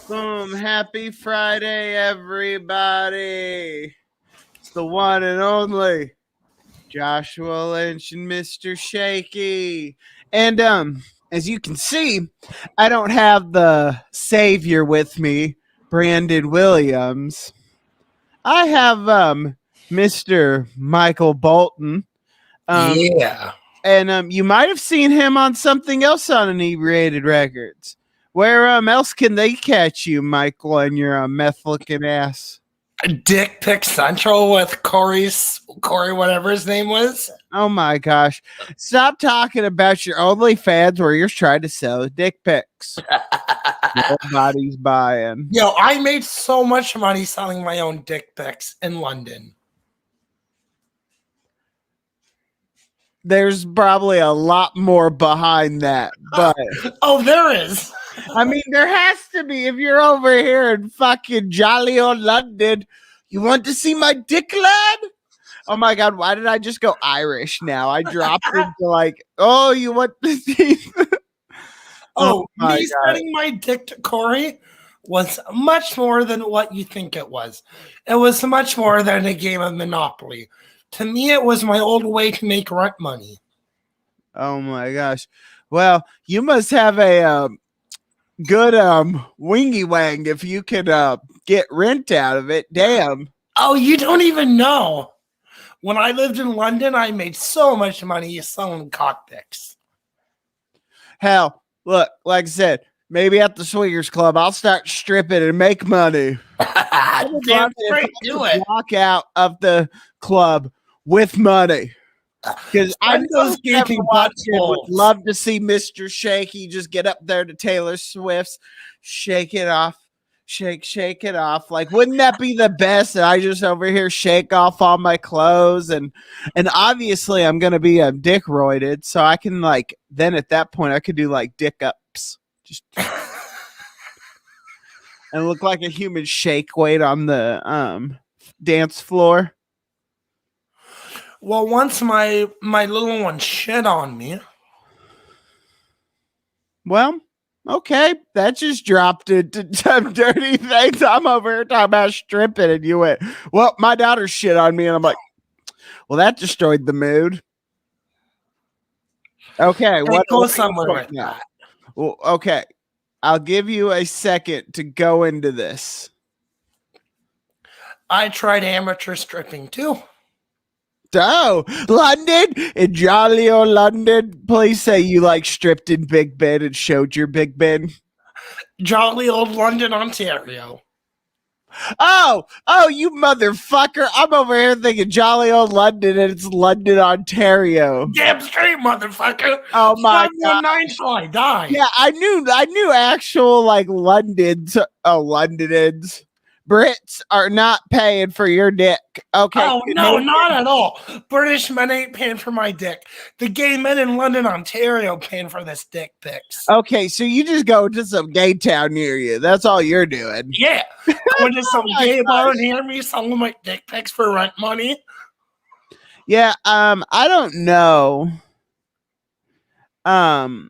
Boom. Happy Friday, everybody. It's the one and only Joshua Lynch and Mr. Shaky. And as you can see, I don't have the savior with me, Brandon Williams. I have Mr. Michael Bolton. Yeah. And you might have seen him on something else on Inebriated Records. Where else can they catch you, Michael, and your meth-looking ass? Dick Pic Central with Corey, whatever his name was. Oh my gosh. Stop talking about your OnlyFans where you're trying to sell dick pics. Nobody's buying. Yo, I made so much money selling my own dick pics in London. There's probably a lot more behind that, but Oh, there is. I mean, there has to be. If you're over here in fucking jolly old London, you want to see my dick, lad? Oh my god, why did I just go Irish now? I dropped into like, oh, you want to see? Me sending my dick to Corey was much more than what you think it was. It was much more than a game of Monopoly. To me, it was my old way to make rent money. Oh my gosh. Well, you must have a good wingy wang if you could get rent out of it. Damn. Oh, you don't even know. When I lived in London, I made so much money selling cockpicks. Hell, look, like I said, maybe at the Swingers Club, I'll start stripping and make money. Damn straight, do it. Walk out of the club with money. Because I those gaping butts would love to see Mr. Shaky just get up there to Taylor Swift's Shake It Off. Shake it off. Like, wouldn't that be the best? And I just over here shake off all my clothes and obviously I'm gonna be dick roided, so I can like then at that point I could do like dick ups. Just and look like a human shake weight on the dance floor. Well, once my little one shit on me. Well, okay, that just dropped into some dirty things. I'm over here talking about stripping, and you went, well, my daughter shit on me, and I'm like, well, that destroyed the mood. Okay, what go somewhere with that? Well, okay, I'll give you a second to go into this. I tried amateur stripping too. Oh, London, in jolly old London. Please say you like stripped in Big Ben and showed your Big Ben. Jolly old London, Ontario. Oh, you motherfucker. I'm over here thinking jolly old London and it's London, Ontario. Damn straight, motherfucker. Oh my god. 9 till I die. Yeah, I knew actual like London's. Oh, Londonans. Brits are not paying for your dick. Okay. Oh, no, not at all. British men ain't paying for my dick. The gay men in London, Ontario paying for this dick pics. Okay, so you just go to some gay town near you. That's all you're doing. Yeah. Going to some gay bar near me selling my dick pics for rent money. Yeah, I don't know. Now,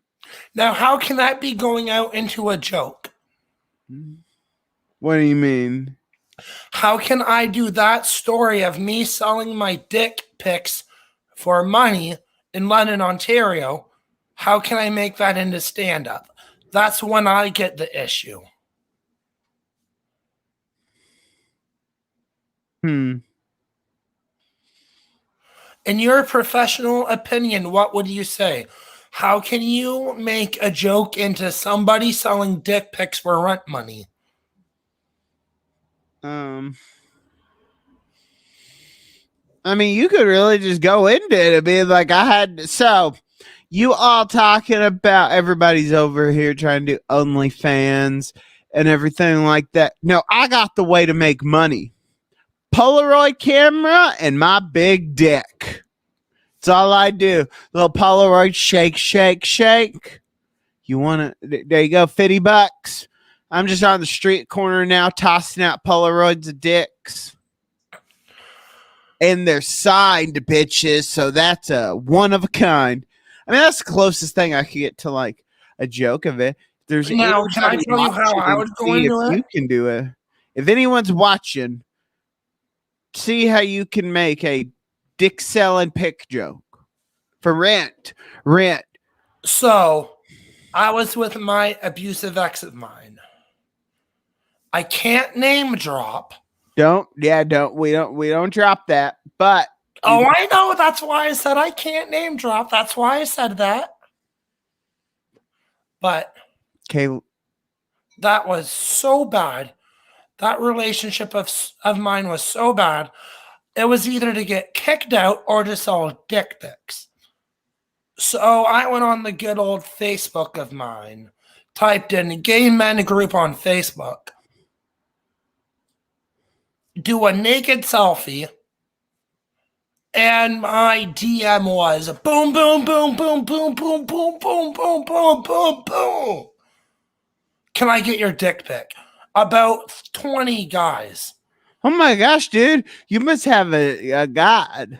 how can that be going out into a joke? What do you mean? How can I do that story of me selling my dick pics for money in London, Ontario? How can I make that into stand-up? That's when I get the issue. In your professional opinion, what would you say? How can you make a joke into somebody selling dick pics for rent money? I mean, you could really just go into it and be like, so you all talking about everybody's over here trying to do OnlyFans and everything like that. No, I got the way to make money. Polaroid camera and my big dick. That's all I do. Little Polaroid shake. You want to, there you go, $50. I'm just on the street corner now tossing out Polaroids of dicks. And they're signed, bitches, so that's a one of a kind. I mean, that's the closest thing I could get to like a joke of it. There's Now, can I anybody tell you how I watching, would go see if into it? you can do it. If anyone's watching, see how you can make a dick selling pick joke for rent. Rent. So, I was with my abusive ex of mine. I can't name drop. We don't drop that. But Oh, I know. That's why I said I can't name drop. That's why I said that. But okay, that was so bad. That relationship of mine was so bad. It was either to get kicked out or to sell dick pics. So I went on the good old Facebook of mine, typed in gay men group on Facebook, do a naked selfie, and my DM was boom, boom, boom, boom, boom, boom, boom, boom, boom, boom, boom, boom. Can I get your dick pic? About 20 guys. oh my gosh, dude, you must have a god.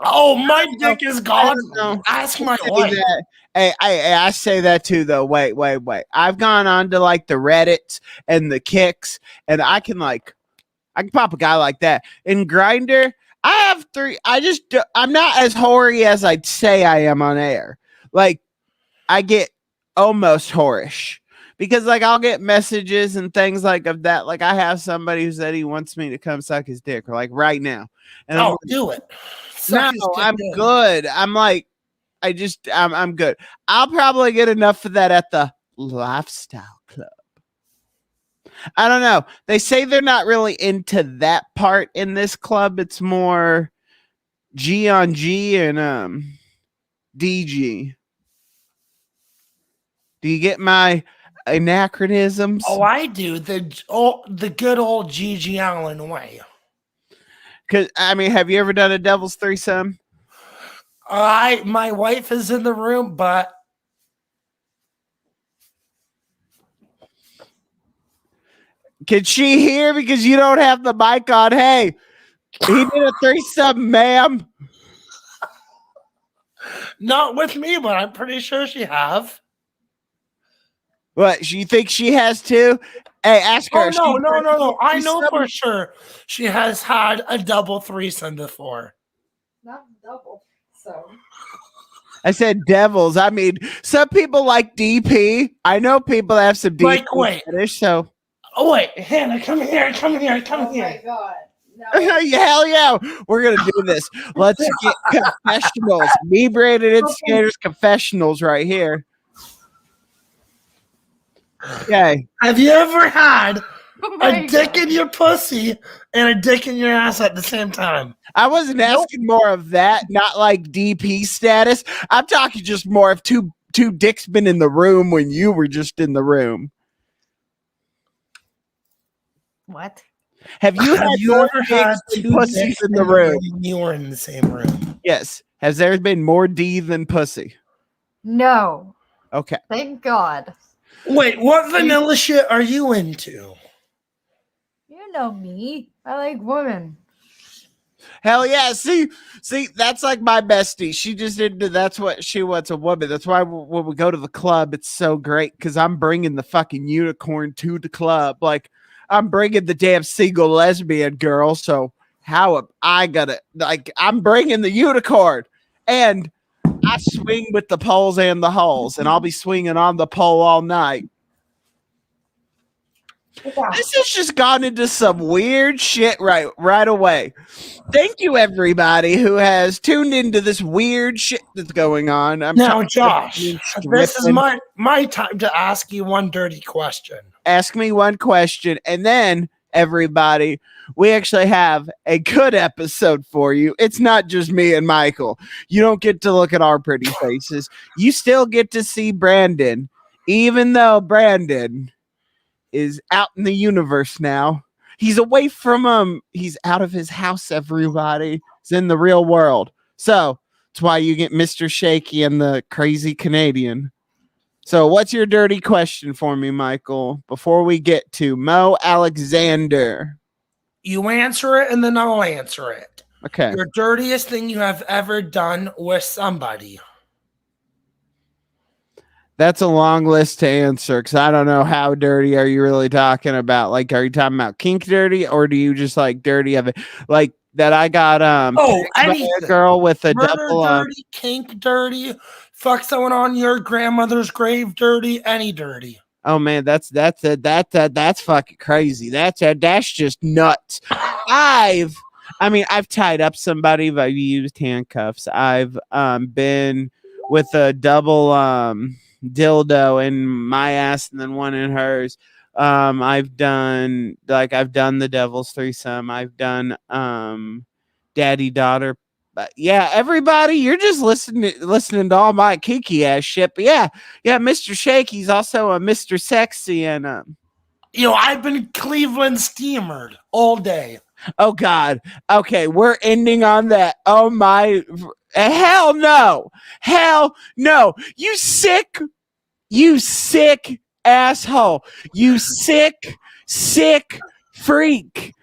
Oh, my dick is I godly. don't know. Ask my Say wife. that. Hey, I say that too though. Wait. I've gone on to like the Reddits and the Kicks, and I can pop a guy like that. In Grinder, I have three. I'm not as hoary as I'd say I am on air. Like I get almost whorish because like I'll get messages and things like of that. Like I have somebody who said he wants me to come suck his dick, or like right now, and I'm Oh, like, do it. no, I'm good. I'm like, I'm good. I'll probably get enough of that at the lifestyle club. I don't know. They say they're not really into that part in this club. It's more G on G and DG. Do you get my anachronisms? Oh, I do. The good old Gigi Allen way. Because I mean, have you ever done a devil's threesome? My wife is in the room, but Can she hear because you don't have the mic on? Hey, he did a threesome, ma'am. not with me, but I'm pretty sure she have. What? You think she has too? Hey, ask her. Oh no. I know for sure she has had a double threesome before. Not double. So I said devils. I mean, some people like DP. I know people that have some DP Like, wait. fetish, so Oh wait, Hannah, come here. oh my god. No. hell yeah, we're gonna do this. Let's get confessionals. Inebriated Skaters confessionals right here. Okay. Have you ever had Oh my a dick God. in your pussy and a dick in your ass at the same time? I wasn't asking more of that, not like DP status. I'm talking just more of two dicks been in the room when you were just in the room. What? Have you ever had dicks and two pussies dicks in the room? when you were in the same room? Yes. Has there been more D than pussy? No. Okay. Thank God. Wait, what vanilla shit are you into? You know me. I like women. Hell yeah. See, that's like my bestie. She just into that's what she wants, a woman. That's why when we go to the club, it's so great because I'm bringing the fucking unicorn to the club. Like, I'm bringing the damn single lesbian girl. So, how am I gonna, like, I'm bringing the unicorn and I swing with the poles and the holes, and I'll be swinging on the pole all night. This has just gone into some weird shit right away. Thank you, everybody who has tuned into this weird shit that's going on. Now, Josh, this is my time to ask you one dirty question. Ask me one question, and then everybody, we actually have a good episode for you. It's not just me and Michael. You don't get to look at our pretty faces. You still get to see Brandon, even though Brandon is out in the universe now. He's away from he's out of his house, everybody. He's in the real world. So that's why you get Mr. Shaky and the crazy Canadian. So what's your dirty question for me, Michael, before we get to Mo Alexander? You answer it and then I'll answer it. Okay. Your dirtiest thing you have ever done with somebody. That's a long list to answer because I don't know how dirty are you really talking about. Like, are you talking about kink dirty, or do you just like dirty of it? Like that I got pegged by anything. a girl with a Murder double dirty, kink dirty, fuck someone on your grandmother's grave dirty, any dirty. Oh man, that's fucking crazy. That's just nuts. I've tied up somebody, but I've used handcuffs. I've been with a double dildo in my ass and then one in hers. I've done the devil's threesome. I've done daddy daughter. But yeah, everybody, you're just listening to all my kiki ass shit. But yeah, Mr. Shaky's also a Mr. Sexy and I've been Cleveland steamered all day. Oh God. Okay, we're ending on that. Oh my hell no. Hell no. You sick asshole. You sick freak.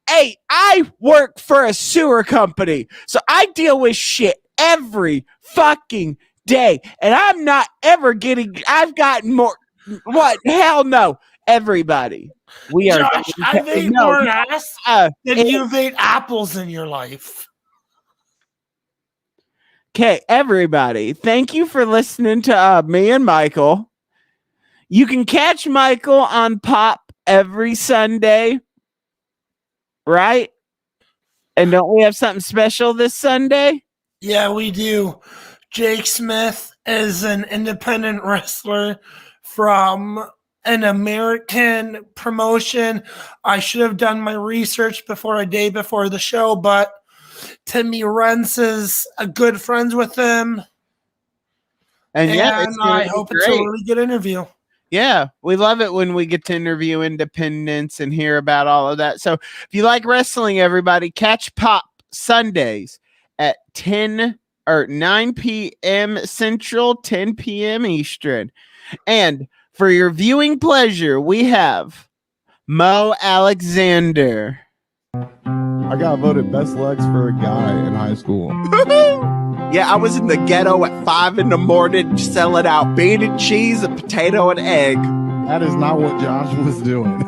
Hey, I work for a sewer company, so I deal with shit every fucking day, and I'm not ever I've gotten more. What? Hell no, everybody. We are. Josh, I've ate more ass than you've ate apples in your life. Okay, everybody, thank you for listening to me and Michael. You can catch Michael on Pop every Sunday. Right? And don't we have something special this Sunday? Yeah, we do. Jake Smith is an independent wrestler from an American promotion. I should have done my research a day before the show, but Timmy Rentz is a good friends with him. And I hope it's a really good interview. Yeah, we love it when we get to interview independents and hear about all of that. So if you like wrestling, everybody, catch Pop Sundays at 9 p.m. Central, 10 p.m. Eastern. And for your viewing pleasure, we have Mo Alexander. I got voted best legs for a guy in high school. Yeah, I was in the ghetto at 5 a.m. selling out bean and cheese, a potato and egg. That is not what Josh was doing.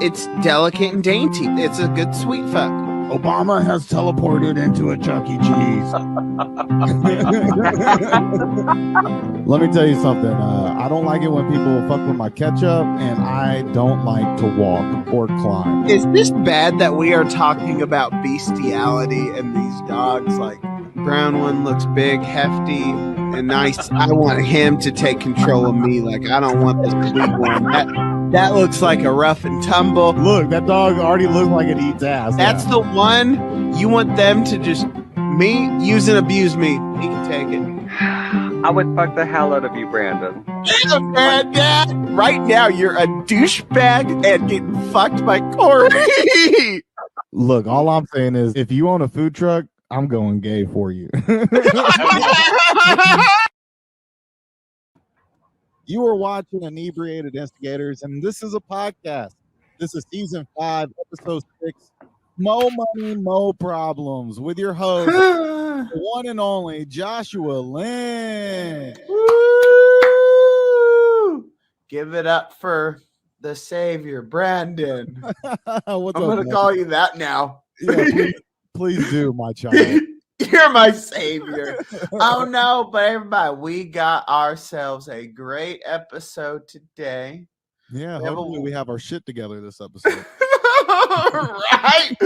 It's delicate and dainty. It's a good sweet fuck. Obama has teleported into a Chuck E. Cheese. Let me tell you something. I don't like it when people fuck with my ketchup, and I don't like to walk or climb. Is this bad that we are talking about bestiality and these dogs? Like, brown one looks big, hefty, and nice. I want him to take control of me. Like, I don't want this big one. That looks like a rough and tumble. Look, that dog already looks like it eats ass. That's the one you want them to just use and abuse me. He can take it. I would fuck the hell out of you, Brandon. Yeah, man, Dad. Right now, you're a douchebag and getting fucked by Corey. Look, all I'm saying is, if you own a food truck, I'm going gay for you. You are watching Inebriated Instigators, and this is a podcast. This is season 5, episode 6, Mo Money, Mo Problems, with your host, the one and only Joshua Lynn. Woo! Give it up for the savior, Brandon. I'm going to call you that now. Yeah, please do, my child. You're my savior. Oh no, but everybody, we got ourselves a great episode today. Yeah, hopefully we have our shit together this episode. Right?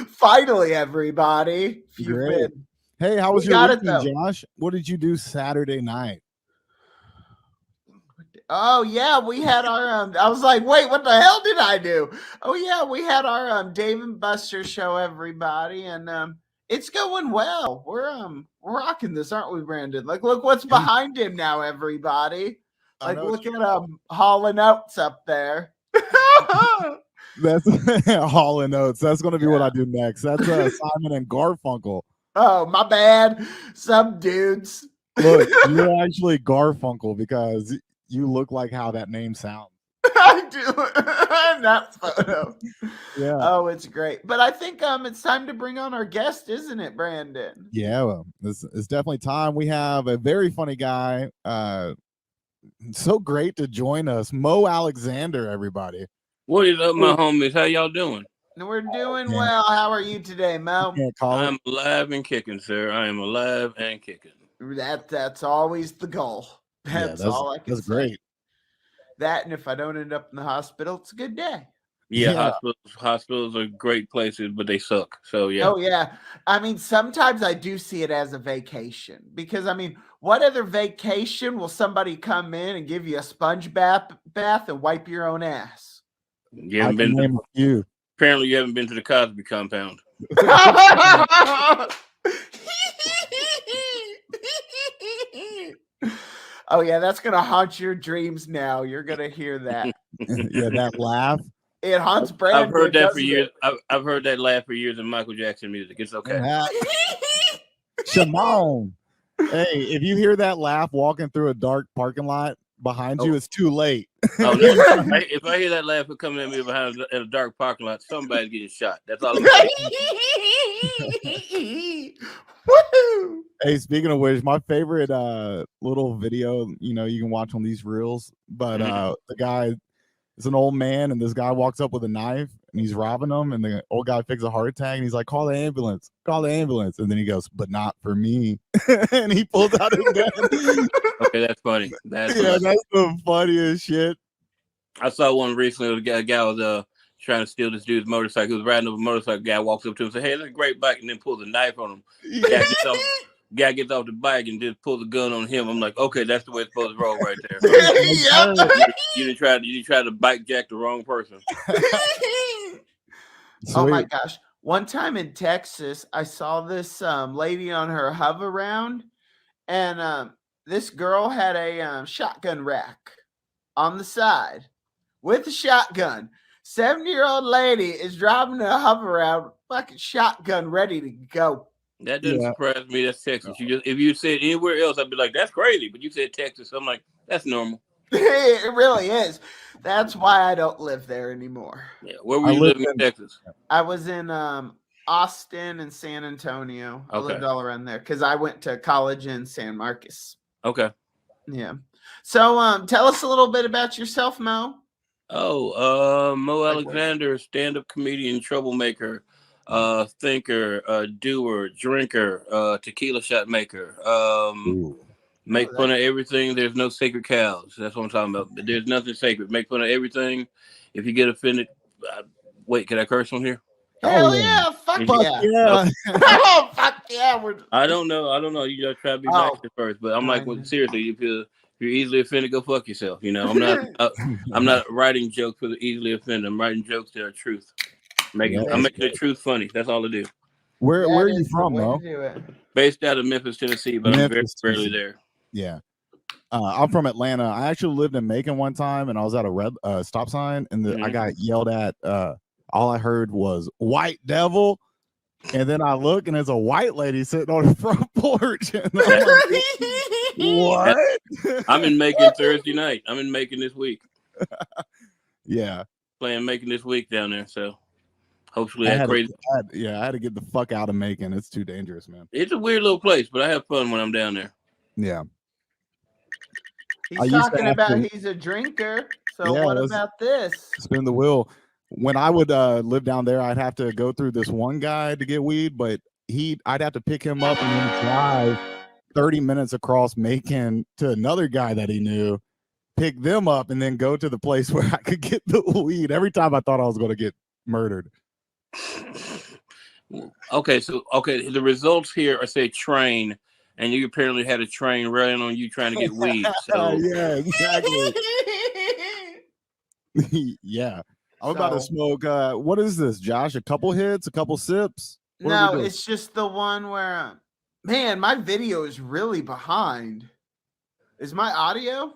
Finally, everybody. Great. Hey, how was your weekend, Josh? What did you do Saturday night? Oh yeah, we had our I was like, wait, what the hell did I do? Oh yeah, we had our Dave and Buster show, everybody, and it's going well. We're rocking this, aren't we, Brandon? Like, look what's behind him now, everybody. Like, look at Hall & Oates up there. That's Hall & Oates. That's going to be what I do next. That's Simon and Garfunkel. Oh, my bad. Some dudes. Look, you're actually Garfunkel because you look like how that name sounds. I do that photo. Yeah. Oh, it's great. But I think it's time to bring on our guest, isn't it, Brandon? Yeah, well, it's definitely time. We have a very funny guy. So great to join us, Mo Alexander. Everybody, What is up, my homies? How y'all doing? We're doing well. How are you today, Mo? can't call I'm it. alive and kicking, sir. I am alive and kicking. That's always the goal. That's all I can That's say. great. That, and if I don't end up in the hospital, it's a good day. Yeah, hospitals are great places, but they suck. So yeah. Oh yeah. I mean, sometimes I do see it as a vacation because I mean, what other vacation will somebody come in and give you a sponge bath and wipe your own ass? You I haven't can been name to, a few. apparently you haven't been to the Cosby compound. Oh yeah, that's gonna haunt your dreams now. You're gonna hear that. Yeah, that laugh. It haunts Brandon. I've heard that for doesn't years. it? I've heard that laugh for years in Michael Jackson music. It's okay. Shimon. Hey, if you hear that laugh walking through a dark parking lot behind you, it's too late. Oh, no. If I hear that laugh coming at me behind in a dark parking lot, somebody's getting shot. That's all I'm saying. Woohoo! Hey, speaking of which, my favorite little video, you can watch on these reels, but the guy is an old man, and this guy walks up with a knife and he's robbing him, and the old guy fakes a heart attack, and he's like, call the ambulance, and then he goes, but not for me. And he pulls out his gun. Okay, that's funny. That's the funniest shit. I saw one recently. A guy was trying to steal this dude's motorcycle. He was riding up a motorcycle. Guy walks up to him and says, "Hey, that's a great bike," and then pulls a knife on him. Guy gets off the bike and just pulls a gun on him. I'm like, okay, that's the way it's supposed to roll right there. You didn't try to bike jack the wrong person. Oh my gosh. One time in Texas, I saw this lady on her hover round, and this girl had a shotgun rack on the side with a shotgun. 70-year-old lady is driving a hover round, fucking shotgun ready to go. That doesn't surprise me. That's Texas. If you said anywhere else, I'd be like, that's crazy. But you said Texas, I'm like, that's normal. It really is. That's why I don't live there anymore. Yeah, where were you living in Texas? I was in Austin and San Antonio. I lived all around there because I went to college in San Marcos. Okay. Yeah. So tell us a little bit about yourself, Mo. Oh, Mo Alexander, stand-up comedian, troublemaker, thinker, doer, drinker, tequila shot maker. Make fun of everything. There's no sacred cows. That's what I'm talking about. There's nothing sacred. Make fun of everything. If you get offended, wait, can I curse on here? Hell yeah! Fuck yeah! Okay. Oh fuck yeah! I don't know. You just try to be nice at first, but I'm like, well, seriously, if you're easily offended, go fuck yourself. I'm not. I'm not writing jokes for the easily offended. I'm writing jokes that are truth. I'm making the truth funny. That's all I do. Where are you from, Mo? Based out of Memphis, Tennessee, but I'm very rarely there. Yeah. I'm from Atlanta. I actually lived in Macon one time, and I was at a red stop sign, and I got yelled at. All I heard was "white devil," and then I look, and there's a white lady sitting on the front porch. And I'm like, what? I'm in Macon Thursday night. I'm in Macon this week. Yeah. Playing Macon this week down there, so hopefully I that crazy. I had to get the fuck out of Macon. It's too dangerous, man. It's a weird little place, but I have fun when I'm down there. Yeah. He's talking about he's a drinker. So what about this? Spin the wheel. When I would live down there, I'd have to go through this one guy to get weed, but I'd have to pick him up and then drive 30 minutes across Macon to another guy that he knew, pick them up, and then go to the place where I could get the weed. Every time I thought I was going to get murdered. Okay, the results here are say train, and you apparently had a train running on you trying to get weed. So yeah, exactly. Yeah. I'm about to smoke. What is this, Josh? A couple hits, a couple sips? No, it's just the one where, man, my video is really behind. Is my audio?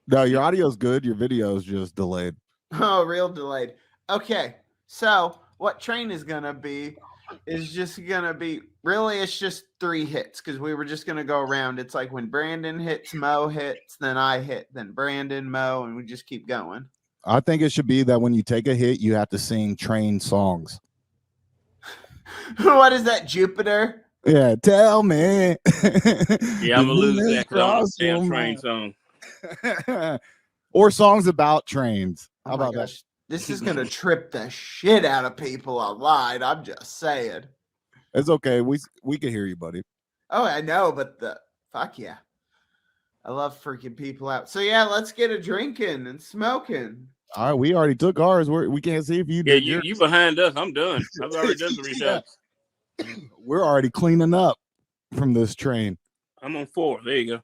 No, your audio's good. Your video is just delayed. Oh, real delayed. Okay, so what train is gonna be is just gonna be really. It's just 3 hits because we were just gonna go around. It's like when Brandon hits, Mo hits, then I hit, then Brandon, Mo, and we just keep going. I think it should be that when you take a hit, you have to sing train songs. What is that, Jupiter? Yeah, tell me. Yeah, I'm gonna lose that because I'm a Cross your damn train mind. song. Or songs about trains. How Oh my about that? gosh. This is gonna trip the shit out of people online. I'm just saying. It's okay. We can hear you, buddy. Oh, I know, but fuck yeah. I love freaking people out. So yeah, let's get a drinking and smoking. All right, we already took ours. We can't see if you Yeah, did you yours. you behind us. I'm done. I've already done 3 Yeah. shots. We're already cleaning up from this train. I'm on 4. There you go.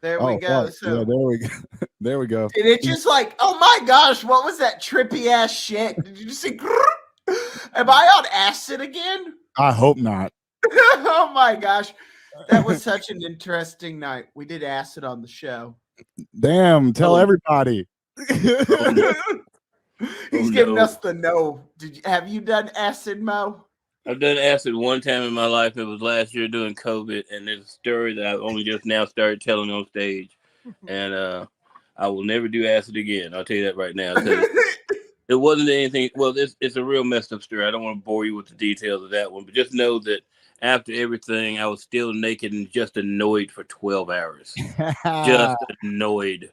There we go. Fuck. So Yeah, there we go. There we go. did it just like, oh my gosh, what was that trippy ass shit? Did you just see? Am I on acid again? I hope not. Oh my gosh. That was such an interesting night. We did acid on the show. Damn, tell everybody. He's giving us the no. Have you done acid, Mo? I've done acid one time in my life. It was last year during COVID, and there's a story that I've only just now started telling on stage. And I will never do acid again. I'll tell you that right now. It wasn't anything. Well, it's a real messed up story. I don't want to bore you with the details of that one, but just know that after everything, I was still naked and just annoyed for 12 hours. Just annoyed.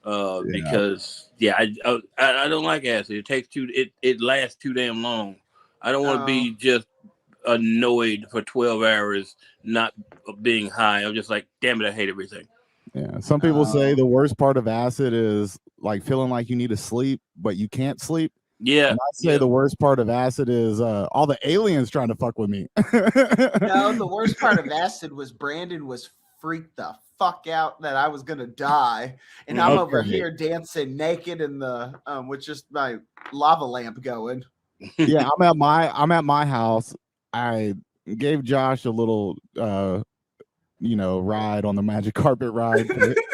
Because I don't like acid. It takes it lasts too damn long. I don't want to be just annoyed for 12 hours not being high. I'm just like, damn it, I hate everything. Yeah, some people say the worst part of acid is like feeling like you need to sleep, but you can't sleep. Yeah, and I say the worst part of acid is all the aliens trying to fuck with me. No, the worst part of acid was Brandon was freaked the fuck out that I was gonna die, and I'm over here dancing naked in the with just my lava lamp going. Yeah, I'm at my house. I gave Josh a little ride on the magic carpet ride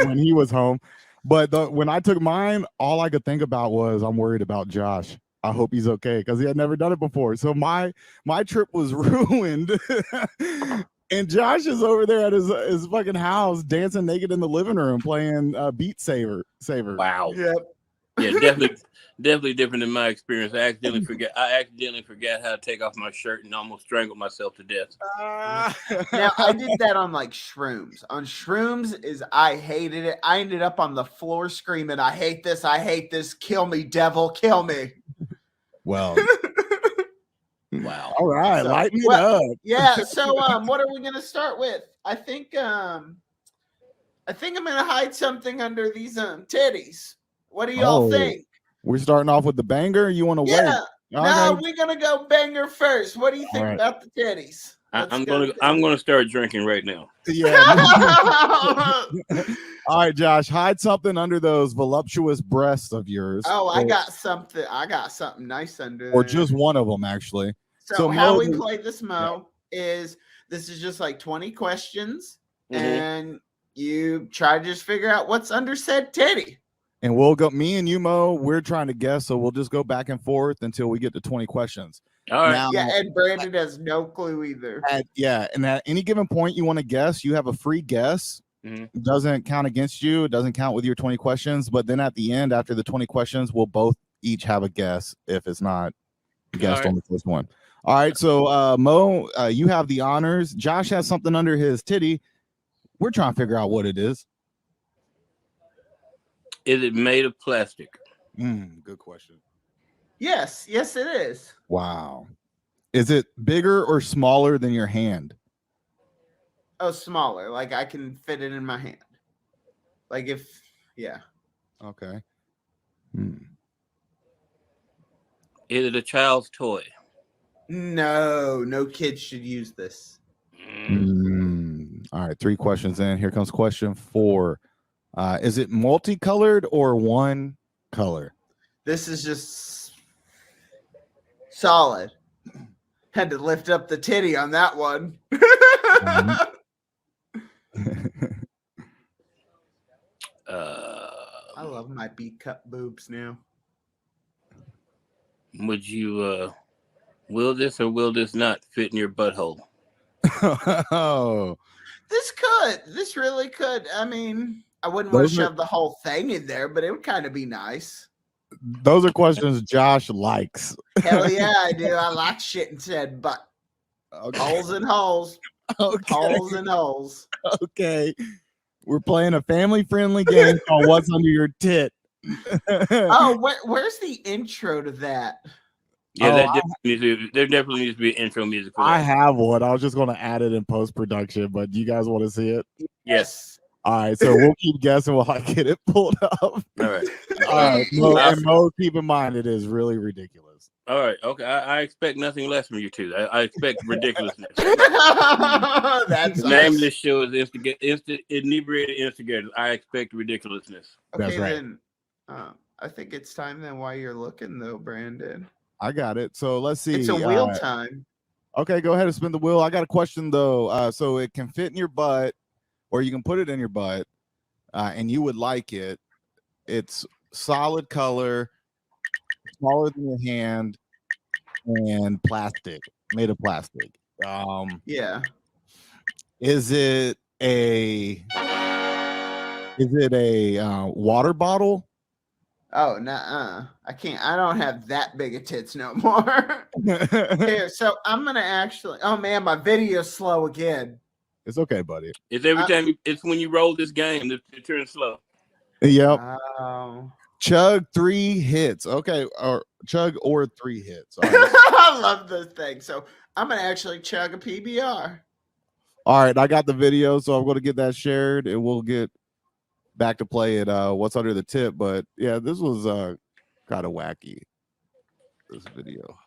when he was home. But when I took mine, all I could think about was I'm worried about Josh. I hope he's okay because he had never done it before. So my trip was ruined. And Josh is over there at his fucking house dancing naked in the living room playing Beat Saber. Wow. Yep. Yeah, definitely different than my experience. I accidentally forgot how to take off my shirt and almost strangled myself to death. Now I did that on like shrooms. On shrooms I hated it. I ended up on the floor screaming, I hate this, kill me, devil, kill me. Well. Wow. All right, lighten it up. Yeah, so what are we gonna start with? I think I'm gonna hide something under these titties. What do y'all think? We're starting off with the banger. You want to wait? No, we're gonna go banger first. What do you think about the titties? I'm gonna start drinking right now. Yeah. All right, Josh, hide something under those voluptuous breasts of yours. Oh, I got something nice under there. Or just one of them, actually. So how we play this, Mo, is this is just like 20 questions, and you try to just figure out what's under said titty. And we'll go, me and you, Mo, we're trying to guess, so we'll just go back and forth until we get to 20 questions. All right. Now, and Brandon has no clue either. And at any given point you want to guess, you have a free guess. It doesn't count against you. It doesn't count with your 20 questions. But then at the end, after the 20 questions, we'll both each have a guess if it's not guessed on the first one. All right. So, Mo, you have the honors. Josh has something under his titty. We're trying to figure out what it is. Is it made of plastic? Good question. Yes, it is. Wow. Is it bigger or smaller than your hand? Oh, smaller. Like I can fit it in my hand. Like Okay. Is it a child's toy? No kids should use this. All right, 3 questions in. Here comes question 4. Is it multicolored or one color? This is just solid. Had to lift up the titty on that one. I love my B-cup boobs now. Would you will this or will this not fit in your butthole? Oh. This really could. I mean, I wouldn't want Those to are- shove the whole thing in there, but it would kind of be nice. Those are questions Josh likes. Hell yeah, I do. I like shit and said, but Okay. holes and holes, Okay. holes and holes. Okay. We're playing a family-friendly game called What's Under Your Tit. Oh, where's the intro to that? Yeah, Oh, there definitely needs to be an intro music for I that. have one. I was just going to add it in post-production, but do you guys want to see it? Yes. All right, so we'll keep guessing while I get it pulled up. All right. All right, Mo, keep in mind it is really ridiculous. All right. Okay. I expect nothing less from you two. I expect ridiculousness. That's The name of this show is Inebriated Instigators. I expect ridiculousness. okay. That's right. Then I think it's time then. While you're looking though, Brandon, I got it. So let's see. it's a wheel time. Okay, go ahead and spin the wheel. I got a question though. So it can fit in your butt, or you can put it in your butt, and you would like it. It's solid color, smaller than your hand, and plastic, made of plastic. Yeah. Is it a water bottle? Oh, nah. I can't. I don't have that big of tits no more. Here, so I'm gonna actually. Oh man, my video's slow again. It's okay, buddy. It's every time. It's when you roll this game that it turns slow. Yep. Oh. Chug 3 hits. Okay, or chug or 3 hits. All right. I love this thing. So I'm gonna actually chug a PBR. All right, I got the video, so I'm going to get that shared, and we'll get back to play it. What's under the tip? But yeah, this was kind of wacky. This video.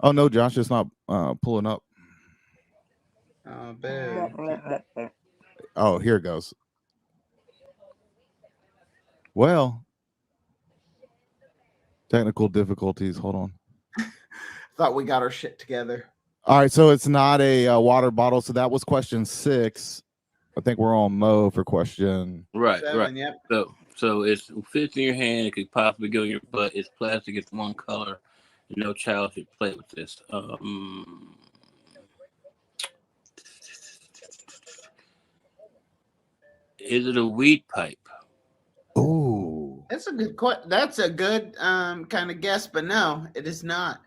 Oh no, Josh, it's not pulling up. Oh, bad. Oh, here it goes. Well, technical difficulties. Hold on. Thought we got our shit together. All right, so it's not a water bottle. So that was question 6. I think we're on Mo for question. Right. 7, Right. Yep. So it fits in your hand. It could possibly go in your butt. It's plastic. It's one color. No child should play with this. Is it a weed pipe? Ooh. That's a good That's a good kind of guess, but no, it is not.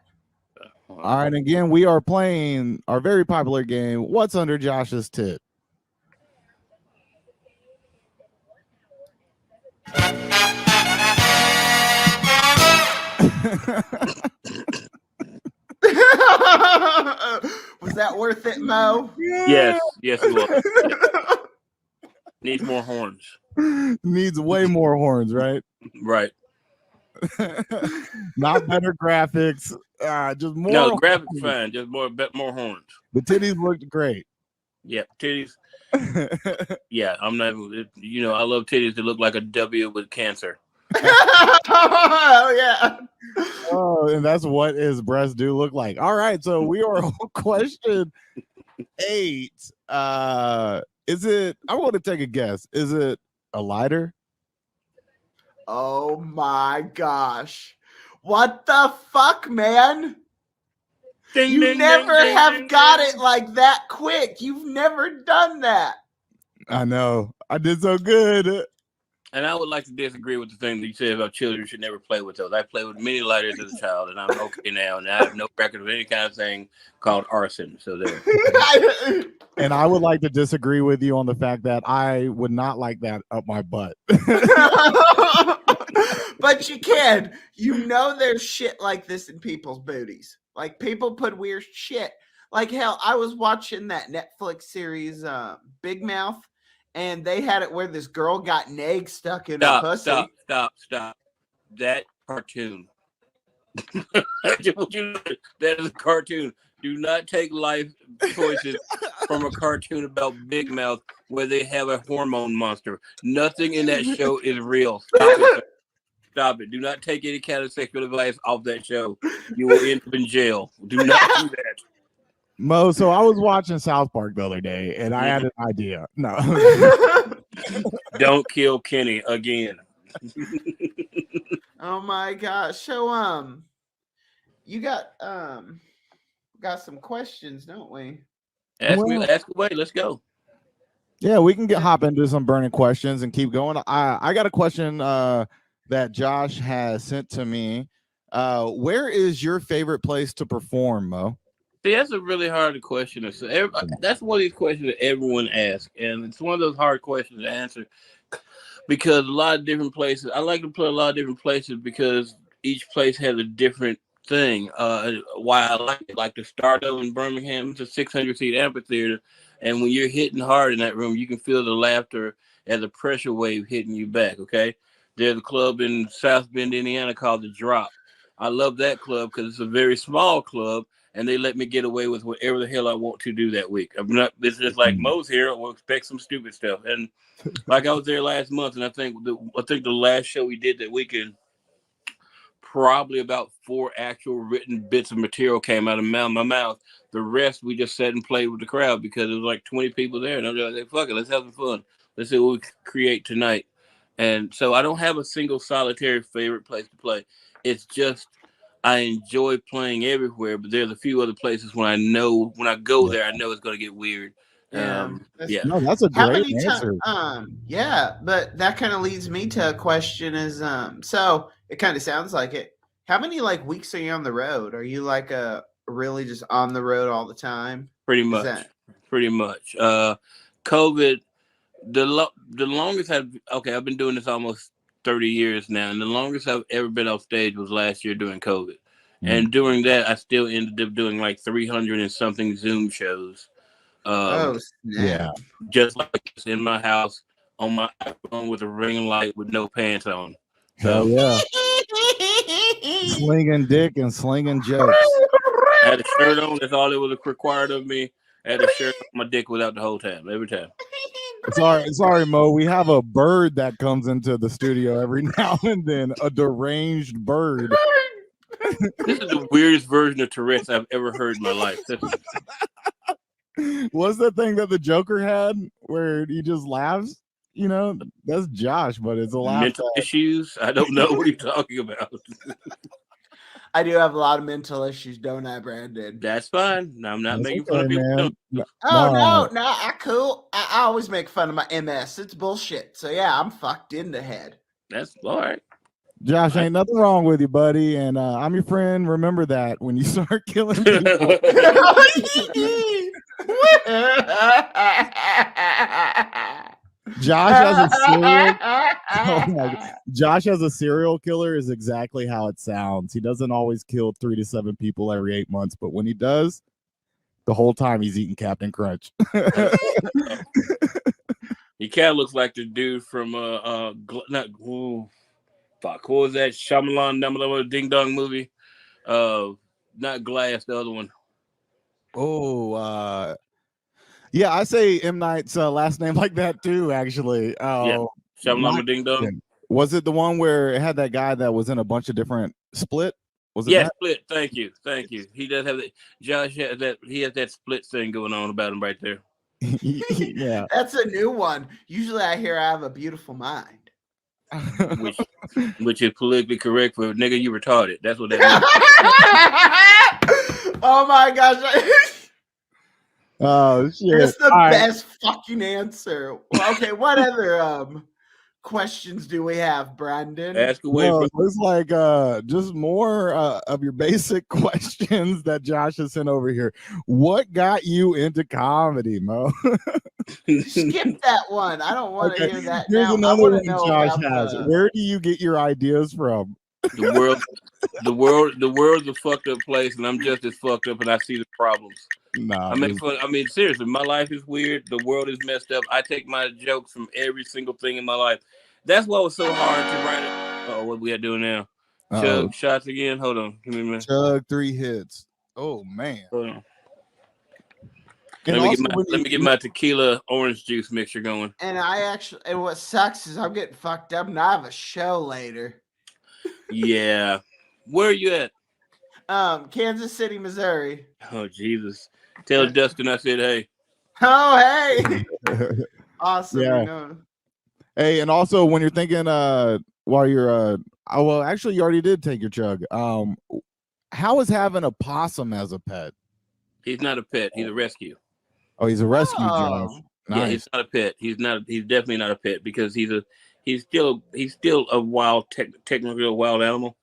All right, again, we are playing our very popular game, What's Under Josh's Tit? Was that worth it, Mo? Yes, it was. Yes. Needs more horns. Needs way more horns, right? Right. Not better graphics. Just more. No, graphics fine. Just more horns. The titties looked great. Yeah, titties. Yeah, I'm not. I love titties that look like a W with cancer. Oh yeah. Oh, and that's what his breasts do look like. All right, so we are on question 8. Is it? I want to take a guess. Is it a lighter? Oh my gosh. What the fuck, man? Ding, You ding, never ding, have ding, got ding. it like that quick. You've never done that. I know. I did so good. And I would like to disagree with the thing that you said about children should never play with those. I played with many lighters as a child, and I'm okay now, and I have no record of any kind of thing called arson. So there. And I would like to disagree with you on the fact that I would not like that up my butt. But you can. There's shit like this in people's booties. Like people put weird shit. Like hell, I was watching that Netflix series, Big Mouth, and they had it where this girl got an egg stuck in her pussy. Stop. That cartoon. That is a cartoon. Do not take life choices from a cartoon about Big Mouth where they have a hormone monster. Nothing in that show is real. Stop it. Do not take any kind of sexual advice off that show. You will end up in jail. Do not do that. Mo, so I was watching South Park the other day, and I had an idea. No. Don't kill Kenny again. Oh my gosh. So you got some questions, don't we? Ask away. Let's go. Yeah, we can hop into some burning questions and keep going. I got a question that Josh has sent to me. Where is your favorite place to perform, Mo? See, that's a really hard question. That's one of these questions that everyone asks, and it's one of those hard questions to answer because a lot of different places. I like to play a lot of different places because each place has a different thing. Why I like it, like the Stardo in Birmingham, it's a 600-seat amphitheater, and when you're hitting hard in that room, you can feel the laughter as a pressure wave hitting you back. Okay, there's a club in South Bend, Indiana called the Drop. I love that club because it's a very small club, and they let me get away with whatever the hell I want to do that week. I'm not. It's just like Mo's here. We'll expect some stupid stuff, and like I was there last month, and I think the last show we did that weekend, probably about 4 actual written bits of material came out of my mouth. The rest we just sat and played with the crowd because there was like 20 people there, and I'm just like, fuck it, let's have some fun. Let's see what we create tonight. And so I don't have a single solitary favorite place to play. It's just I enjoy playing everywhere, but there's a few other places when I go there, I know it's going to get weird. Yeah. No, that's a How great many answer. yeah, but that kind of leads me to a question is so it kind of sounds like it. How many like weeks are you on the road? Are you like really just on the road all the time? Pretty much. COVID, the longest I've been doing this almost 30 years now, and the longest I've ever been off stage was last year during COVID. And during that, I still ended up doing like 300 and something Zoom shows. Oh, snap. Just like in my house on my iPhone with a ring light with no pants on. Hell yeah. Slinging dick and slinging jokes. I had a shirt on. That's all it was required of me. I had a shirt on, my dick was out the whole time, every time. Sorry, Mo. We have a bird that comes into the studio every now and then. A deranged bird. This is the weirdest version of Tourette's I've ever heard in my life. What's the thing that the Joker had where he just laughs? You know, that's Josh, but it's a laugh. Mental issues? I don't know what you're talking about. I do have a lot of mental issues, don't I, Brandon? That's fine. I'm not making fun of people. No, I cool. I always make fun of my MS. It's bullshit. So yeah, I'm fucked in the head. That's all right. Josh, ain't nothing wrong with you, buddy. And I'm your friend. Remember that when you start killing people. Josh as a serial killer is exactly how it sounds. He doesn't always kill 3 to 7 people every 8 months, but when he does, the whole time he's eating Captain Crunch. He kind of looks like the dude from what was that Shyamalan Ding Dong movie? Not Glass, the other one. Oh, yeah, I say M. Night's last name like that too, actually. Yeah, Shyamalan Ding Dong. Was it the one where it had that guy that was in a bunch of different Split? Was it? Yeah, Split. Thank you. He does have that. Josh has that. He has that Split thing going on about him right there. Yeah, that's a new one. Usually, I hear I have a beautiful mind. which is politically correct for nigga, you retarded. That's what that means. Oh my gosh. Oh shit. It's the best fucking answer. Well, okay, what other questions do we have, Brandon? Ask away. It's like just more of your basic questions that Josh has sent over here. What got you into comedy, Mo? Skip that one. I don't want to hear that. Here's now. another one Josh has. Where do you get your ideas from? The world's a fucked up place, and I'm just as fucked up, and I see the problems. Nah, I make fun. I mean, seriously, my life is weird. The world is messed up. I take my jokes from every single thing in my life. That's why it was so hard to write it. Oh, what we got doing now? Chug shots again. Hold on, give me a minute. Chug 3 hits. Oh man. Hold on. Let me get my tequila orange juice mixture going. And what sucks is I'm getting fucked up, and I have a show later. Yeah, where are you at? Kansas City, Missouri. Oh Jesus! Tell Dustin I said hey. Oh hey. Awesome. Yeah. Hey, and also when you're thinking while you're well, actually you already did take your chug. How is having a possum as a pet? He's not a pet. He's a rescue. Oh, he's a rescue, Josh. Yeah, he's not a pet. He's definitely not a pet because he's still a wild, technically a wild animal.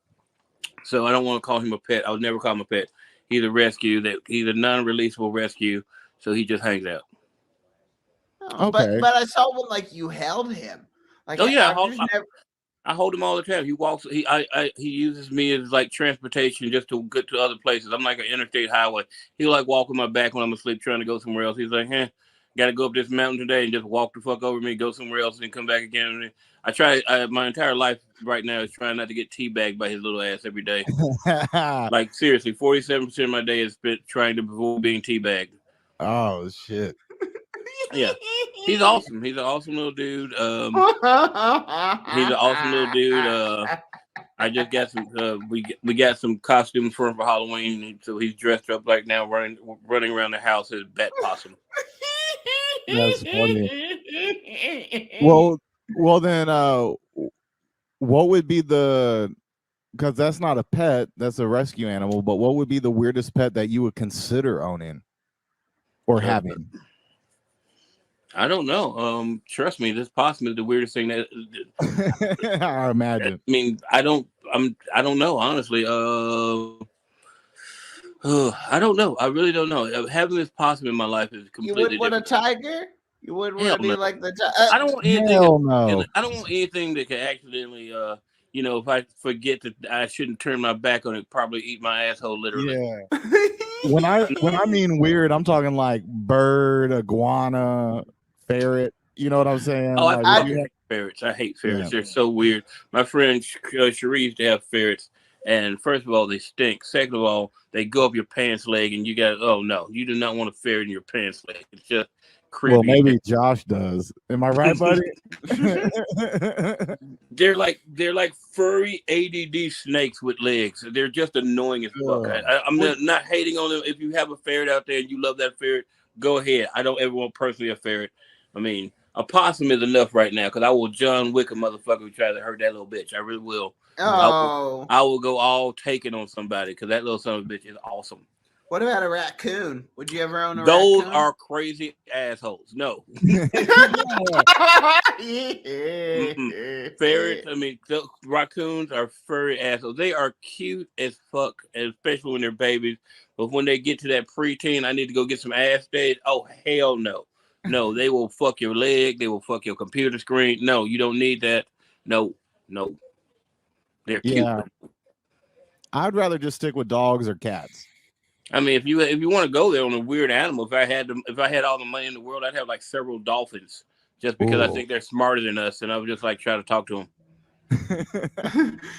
So I don't want to call him a pet. I would never call him a pet. He's a rescue. He's a non-releasable rescue. So he just hangs out. Oh, Okay. but I saw when like you held him. Like Oh yeah, I've just never. I hold him all the time. He walks. He uses me as like transportation just to get to other places. I'm like an interstate highway. He like walk on my back when I'm asleep trying to go somewhere else. He's like, got to go up this mountain today and just walk the fuck over me, go somewhere else, and come back again. I try. My entire life right now is trying not to get teabagged by his little ass every day. Like seriously, 47% of my day is spent trying to avoid being teabagged. Oh shit. Yeah, he's awesome. He's an awesome little dude. He's an awesome little dude. I just got some. We got some costumes for him for Halloween, so he's dressed up like now, running around the house as Bat Possum. That's funny. Well then, what would be because that's not a pet, that's a rescue animal, but what would be the weirdest pet that you would consider owning or having? I don't know. Trust me, this possum is the weirdest thing that I imagine. I mean, I don't know, honestly. I don't know. I really don't know. Having this possum in my life is completely You would want different. a tiger? You wouldn't want to be like the tiger? I don't want anything. Hell no. I don't want anything that could accidentally, if I forget that I shouldn't turn my back on it, probably eat my asshole literally. Yeah. When I mean weird, I'm talking like bird, iguana, ferret. You know what I'm saying? Oh, like, I hate ferrets. I hate ferrets. Yeah. They're so weird. My friend Cherie used to have ferrets, and first of all, they stink. Second of all, they go up your pants leg, and you do not want a ferret in your pants leg. It's just creepy. Well, maybe Josh does. Am I right, buddy? They're like furry ADD snakes with legs. They're just annoying as fuck. I'm not hating on them. If you have a ferret out there and you love that ferret, go ahead. I don't ever want personally a ferret. I mean, a possum is enough right now because I will John Wick a motherfucker who tries to hurt that little bitch. I really will. Oh, I will go all taken on somebody because that little son of a bitch is awesome. What about a raccoon? Would you ever own a Those raccoon? are crazy assholes. No. Ferrets, I mean, raccoons are furry assholes. They are cute as fuck, especially when they're babies. But when they get to that preteen, I need to go get some ass days. Oh, hell no. No, they will fuck your leg. They will fuck your computer screen. No, you don't need that. No. They're cute. Yeah. I'd rather just stick with dogs or cats. I mean, if you want to go there on a weird animal, if I had all the money in the world, I'd have like several dolphins, just because I think they're smarter than us, and I would just like try to talk to them.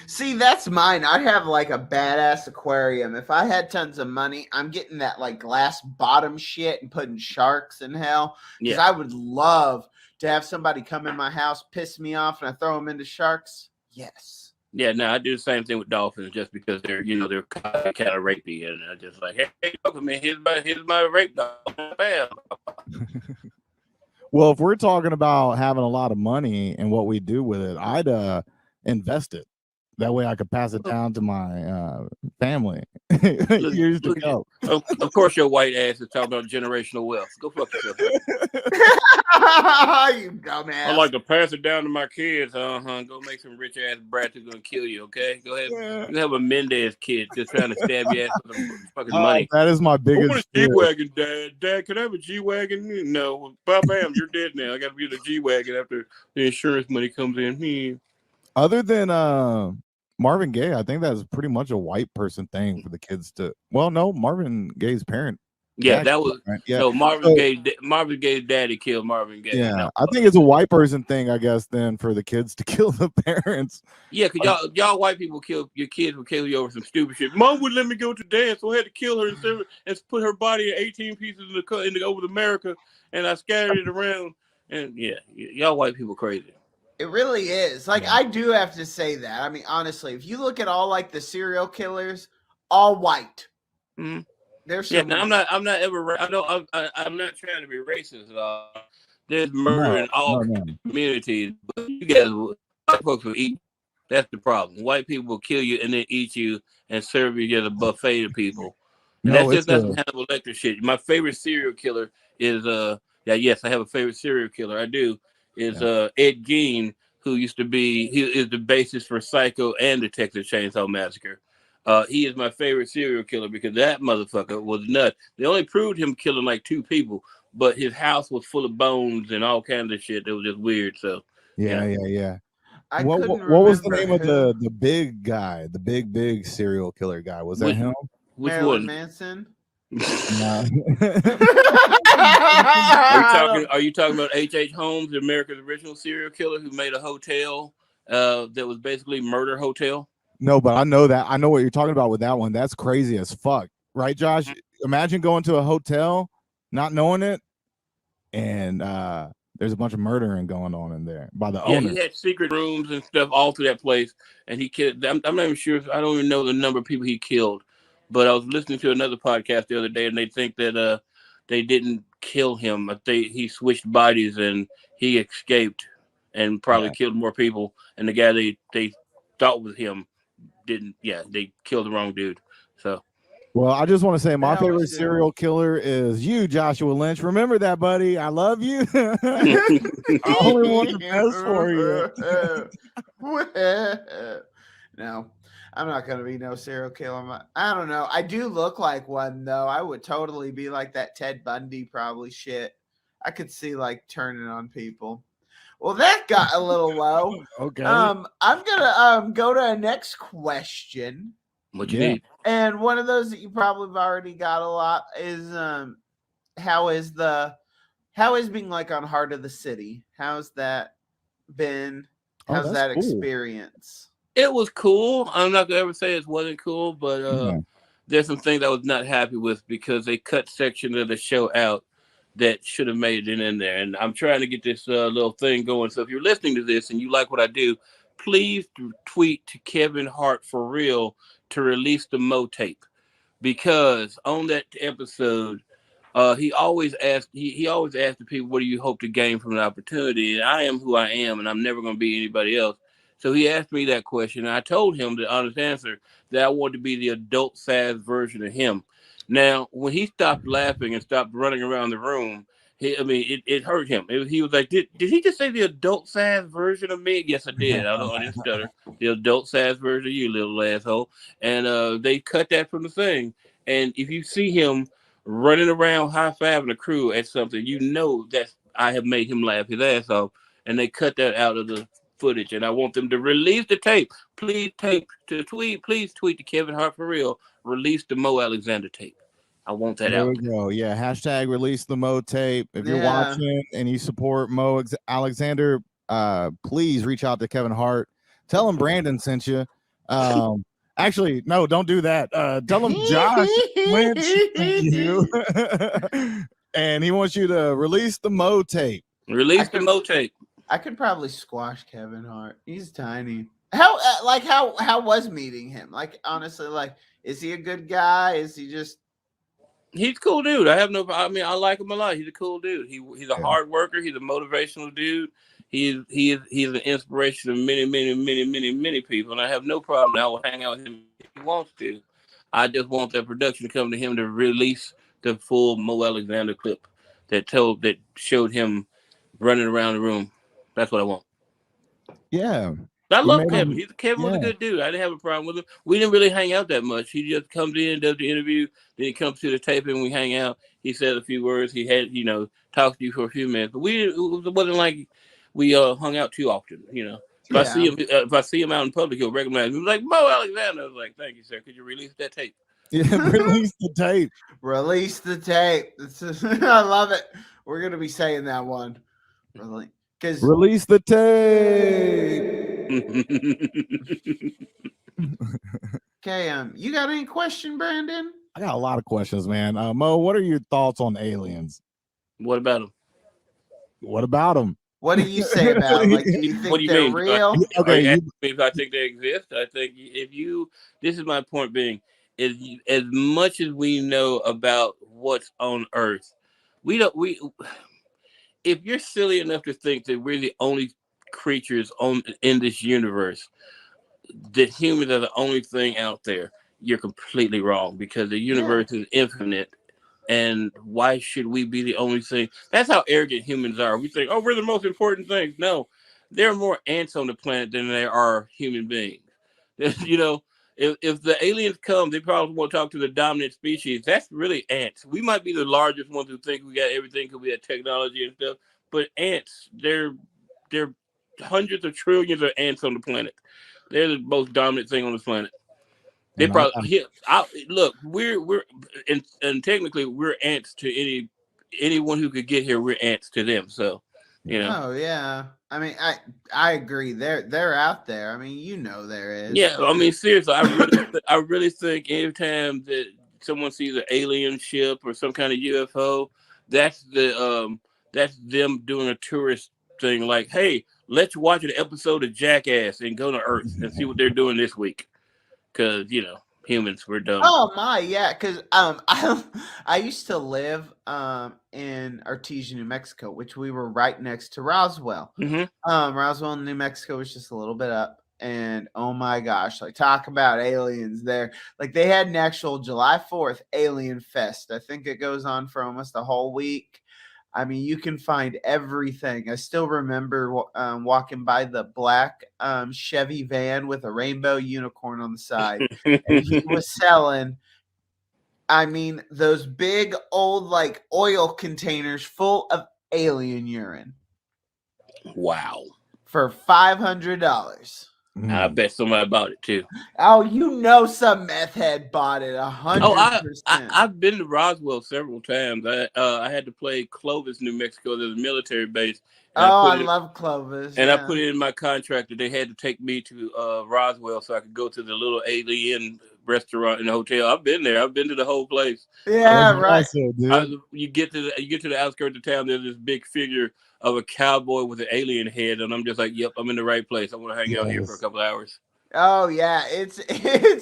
See, that's mine. I'd have like a badass aquarium. If I had tons of money, I'm getting that like glass bottom shit and putting sharks in hell. Because I would love to have somebody come in my house, piss me off, and I throw them into sharks. Yes. Yeah, no, I do the same thing with dolphins, just because they're they're kind of rapey, and I just like, hey, man, here's my rape dog. Bam. Well, if we're talking about having a lot of money and what we do with it, I'd invest it. That way I could pass it down to my family years to go. Of course, your white ass is talking about generational wealth. Go fuck yourself. You dumbass. I like to pass it down to my kids. Go make some rich ass brats who's gonna kill you. Okay, go ahead. Yeah. You have a Mendez kid just trying to stab your ass for some fucking money. That is my biggest. I want a G-Wagon, Dad. Dad, can I have a G-Wagon? No, bam, you're dead now. I got to get a G-Wagon after the insurance money comes in. Other than Marvin Gaye, I think that's pretty much a white person thing for the kids to. Well, no, Marvin Gaye's parent. Yeah, that was right? Yeah. No, Marvin Gaye's daddy killed Marvin Gaye. Yeah, no. I think it's a white person thing, I guess, then for the kids to kill the parents. Yeah, because y'all white people kill your kids will kill you over some stupid shit. Mom wouldn't let me go to dance, so I had to kill her and put her body in 18 pieces in over America, and I scattered it around. And yeah, y'all white people crazy. It really is. Like, I do have to say that. I mean, honestly, if you look at all like the serial killers, all white. Mm-hmm. There's I'm not ever. I'm not trying to be racist at all. There's murder in all communities, but you guys, white folks will eat. That's the problem. White people will kill you and then eat you and serve you as a buffet to people. And that's just Hannibal Lecter shit. My favorite serial killer is Yeah, yes, I have a favorite serial killer. I do. Is Yeah. Ed Gein, who used to be he is the basis for Psycho and the Texas Chainsaw Massacre. He is my favorite serial killer because that motherfucker was nuts. They only proved him killing like 2 people, but his house was full of bones and all kinds of shit that was just weird. So, you Yeah, know, yeah. I What, couldn't what was the remember name of who. the big guy, the big serial killer guy? Was that which, him? which Marilyn one? Manson. No. I don't. Are you talking about H. Holmes, America's original serial killer who made a hotel that was basically murder hotel? No, but I know that. I know what you're talking about with that one. That's crazy as fuck. Right, Josh? Imagine going to a hotel, not knowing it, and there's a bunch of murdering going on in there by the Yeah, owner. he had secret rooms and stuff all through that place, and he killed. I'm not even sure. I don't even know the number of people he killed, but I was listening to another podcast the other day, and they think that they didn't kill him. He switched bodies and he escaped, and probably Yeah. killed more people. And the guy they thought was him didn't. Yeah, they killed the wrong dude. So. Well, I just want to say my They always favorite do. serial killer is you, Joshua Lynch. Remember that, buddy. I love you. I only want the best for you. No, I'm not gonna be no serial killer. I don't know. I do look like one though. I would totally be like that Ted Bundy probably shit. I could see like turning on people. Well, that got a little low. Okay. I'm gonna go to a next question. What you Yeah. need? And one of those that you probably have already got a lot is how is being like on Heart of the City? How's that been? Oh, How's that's that cool. experience? It was cool. I'm not gonna ever say it wasn't cool, but Yeah. there's some things I was not happy with because they cut sections of the show out that should have made it in there. And I'm trying to get this little thing going. So if you're listening to this and you like what I do, please tweet to Kevin Hart for real to release the Mo tape, because on that episode, he always asked the people, what do you hope to gain from an opportunity? And I am who I am, and I'm never going to be anybody else. So he asked me that question, and I told him the honest answer that I wanted to be the adult-sized version of him. Now, when he stopped laughing and stopped running around the room, it hurt him. He was like, did he just say the adult-sized version of me? Yes, I did. I didn't stutter. The adult-sized version of you, little asshole. And they cut that from the thing. And if you see him running around high-fiving the crew at something, you know that I have made him laugh his ass off. And they cut that out of the footage, and I want them to release the tape. Please tweet to Kevin Hart for real. Release the Mo Alexander tape. I want that There out. we go. Yeah. Hashtag release the Mo tape. If you're Yeah. watching and you support Alexander, please reach out to Kevin Hart. Tell him Brandon sent you. Actually, no, don't do that. Tell him Josh Lynch sent you. And he wants you to release the Mo tape. Release the Mo tape. I could probably squash Kevin Hart. He's tiny. How was meeting him? Like honestly, like is he a good guy? Is he just? He's a cool dude. I I like him a lot. He's a cool dude. He's a hard worker. He's a motivational dude. He's an inspiration of many people. And I have no problem. I will hang out with him if he wants to. I just want that production to come to him to release the full Mo Alexander clip that showed him running around the room. That's what I want. Yeah. I You love made Kevin. him- Kevin was a yeah. good dude. I didn't have a problem with him. We didn't really hang out that much. He just comes in, does the interview, then he comes to the taping, we hang out. He said a few words. He had, talked to you for a few minutes. But it wasn't like we hung out too often, If I see him out in public, he'll recognize me. He was like, Mo Alexander. I was like, thank you, sir. Could you release that tape? Yeah, release the tape. Release the tape. I love it. We're gonna be saying that one. Really? Because Release the tape. Okay, you got any question, Brandon? I got a lot of questions, man. Mo, what are your thoughts on aliens? What about them? What about them? What do you say about them? Like, do you think What do you they're mean? real? Okay, if I think they exist, I think this is my point being, is as much as we know about what's on Earth, if you're silly enough to think that we're the only creatures in this universe, that humans are the only thing out there, you're completely wrong, because the universe is infinite And why should we be the only thing? That's how arrogant humans are. We think, oh, we're the most important things. No, there are more ants on the planet than there are human beings. You know, if the aliens come, they probably want to talk to the dominant species. That's really ants. We might be the largest ones who think we got everything because we got technology and stuff. But ants, they're hundreds of trillions of ants on the planet. They're the most dominant thing on the planet. They probably look. We're and technically we're ants to anyone who could get here. We're ants to them. So, you know. Oh yeah. I mean, I agree. They're out there. I mean, you know there is. Yeah, I mean, seriously, I really think anytime that someone sees an alien ship or some kind of UFO, that's that's them doing a tourist thing. Like, hey, let's watch an episode of Jackass and go to Earth and see what they're doing this week. Because humans, we're dumb. Oh my, yeah, because I used to live in Artesia, New Mexico, which we were right next to Roswell. Mm-hmm. Roswell, New Mexico was just a little bit up, and oh my gosh, like talk about aliens there. Like they had an actual July 4th Alien Fest. I think it goes on for almost a whole week. I mean, you can find everything. I still remember walking by the black Chevy van with a rainbow unicorn on the side. And he was selling, I mean, those big old like oil containers full of alien urine. Wow. For $500. I bet somebody bought it too. Oh, some meth head bought it 100%. I've been to Roswell several times. I had to play Clovis, New Mexico. There's a military base. I love Clovis. And I put it in my contract that they had to take me to Roswell so I could go to the little alien restaurant in the hotel. I've been there. I've been to the whole place. Yeah, right. Awesome, you get to the outskirts of town. There's this big figure of a cowboy with an alien head, and I'm just like, yep, I'm in the right place. I want to hang out here for a couple of hours. Oh yeah, it's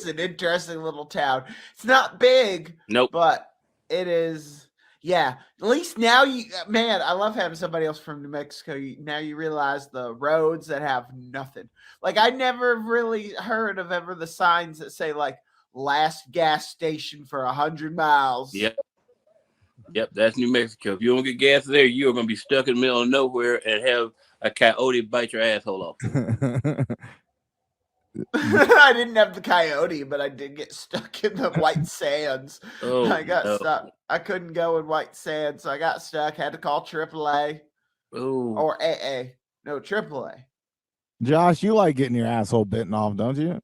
an interesting little town. It's not big, nope, but it is. Yeah, at least now I love having somebody else from New Mexico. Now you realize the roads that have nothing. Like I never really heard of ever the signs that say like last gas station for 100 miles. Yep, that's New Mexico. If you don't get gas there, you're going to be stuck in the middle of nowhere and have a coyote bite your asshole off. I didn't have the coyote, but I did get stuck in the white sands. I got stuck. I couldn't go in white sands, so I got stuck. Had to call AAA. Or AA. No, AAA. Josh, you like getting your asshole bitten off, don't you?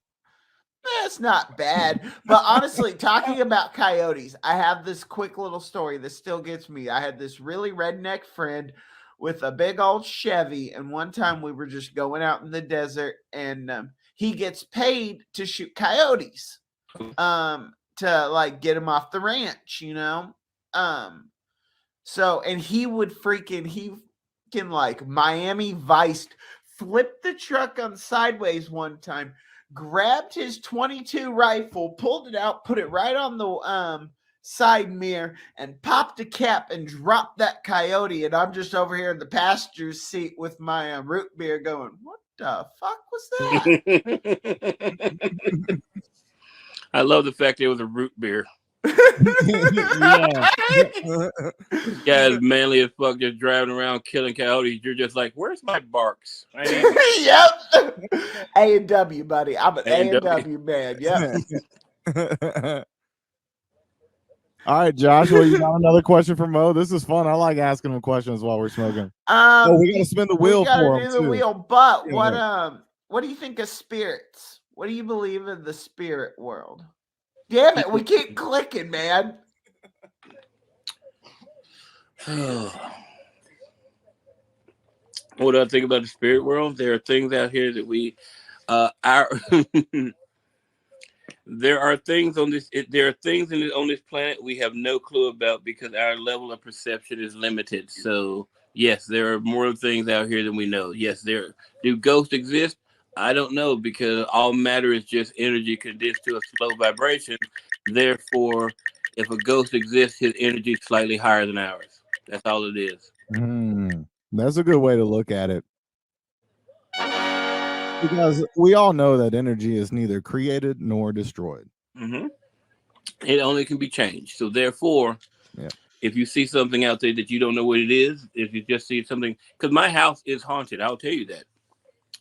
That's not bad. But honestly, talking about coyotes, I have this quick little story that still gets me. I had this really redneck friend with a big old Chevy, and one time we were just going out in the desert, and he gets paid to shoot coyotes to like get him off the ranch, so, and he can like Miami Vice flipped the truck on sideways one time, grabbed his .22 rifle, pulled it out, put it right on the side mirror, and popped a cap and dropped that coyote. And I'm just over here in the passenger seat with my root beer going, what the fuck was that? I love the fact it was a root beer. Yeah, as manly as fuck, just driving around killing coyotes. You're just like, where's my barks? Yep. A&W, buddy. I'm an A&W man. Yep. All right, Joshua, you got another question for Mo? This is fun. I like asking him questions while we're smoking. We gotta spin the wheel for him too. But what do you think of spirits? What do you believe in the spirit world? Damn it, we keep clicking, man. What do I think about the spirit world? There are things out here that we there are things on this on this planet we have no clue about because our level of perception is limited. So yes, there are more things out here than we know. Yes, do ghosts exist? I don't know, because all matter is just energy condensed to a slow vibration. Therefore, if a ghost exists, his energy is slightly higher than ours. That's all it is. That's a good way to look at it. Because we all know that energy is neither created nor destroyed. It only can be changed. So therefore, Yeah. If you see something out there that you don't know what it is, if you just see something, because my house is haunted, I'll tell you that.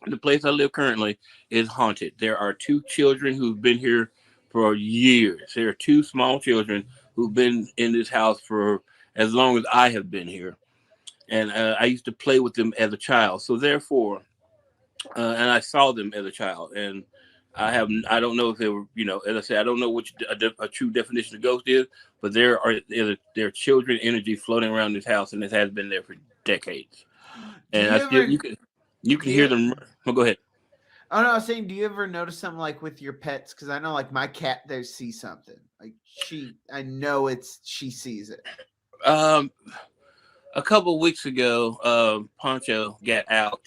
The place I live currently is haunted. There are 2 children who've been here for years. There are 2 small children who've been in this house for as long as I have been here. And I used to play with them as a child. So therefore, and I saw them as a child. And I don't know if they were, as I said, I don't know what a true definition of ghost is, but there are children energy floating around this house, and it has been there for decades. And you can hear them. Oh, go ahead. Oh no, I was saying, do you ever notice something like with your pets? Because I know, like my cat, there sees something. Like I know she sees it. A couple of weeks ago, Poncho got out,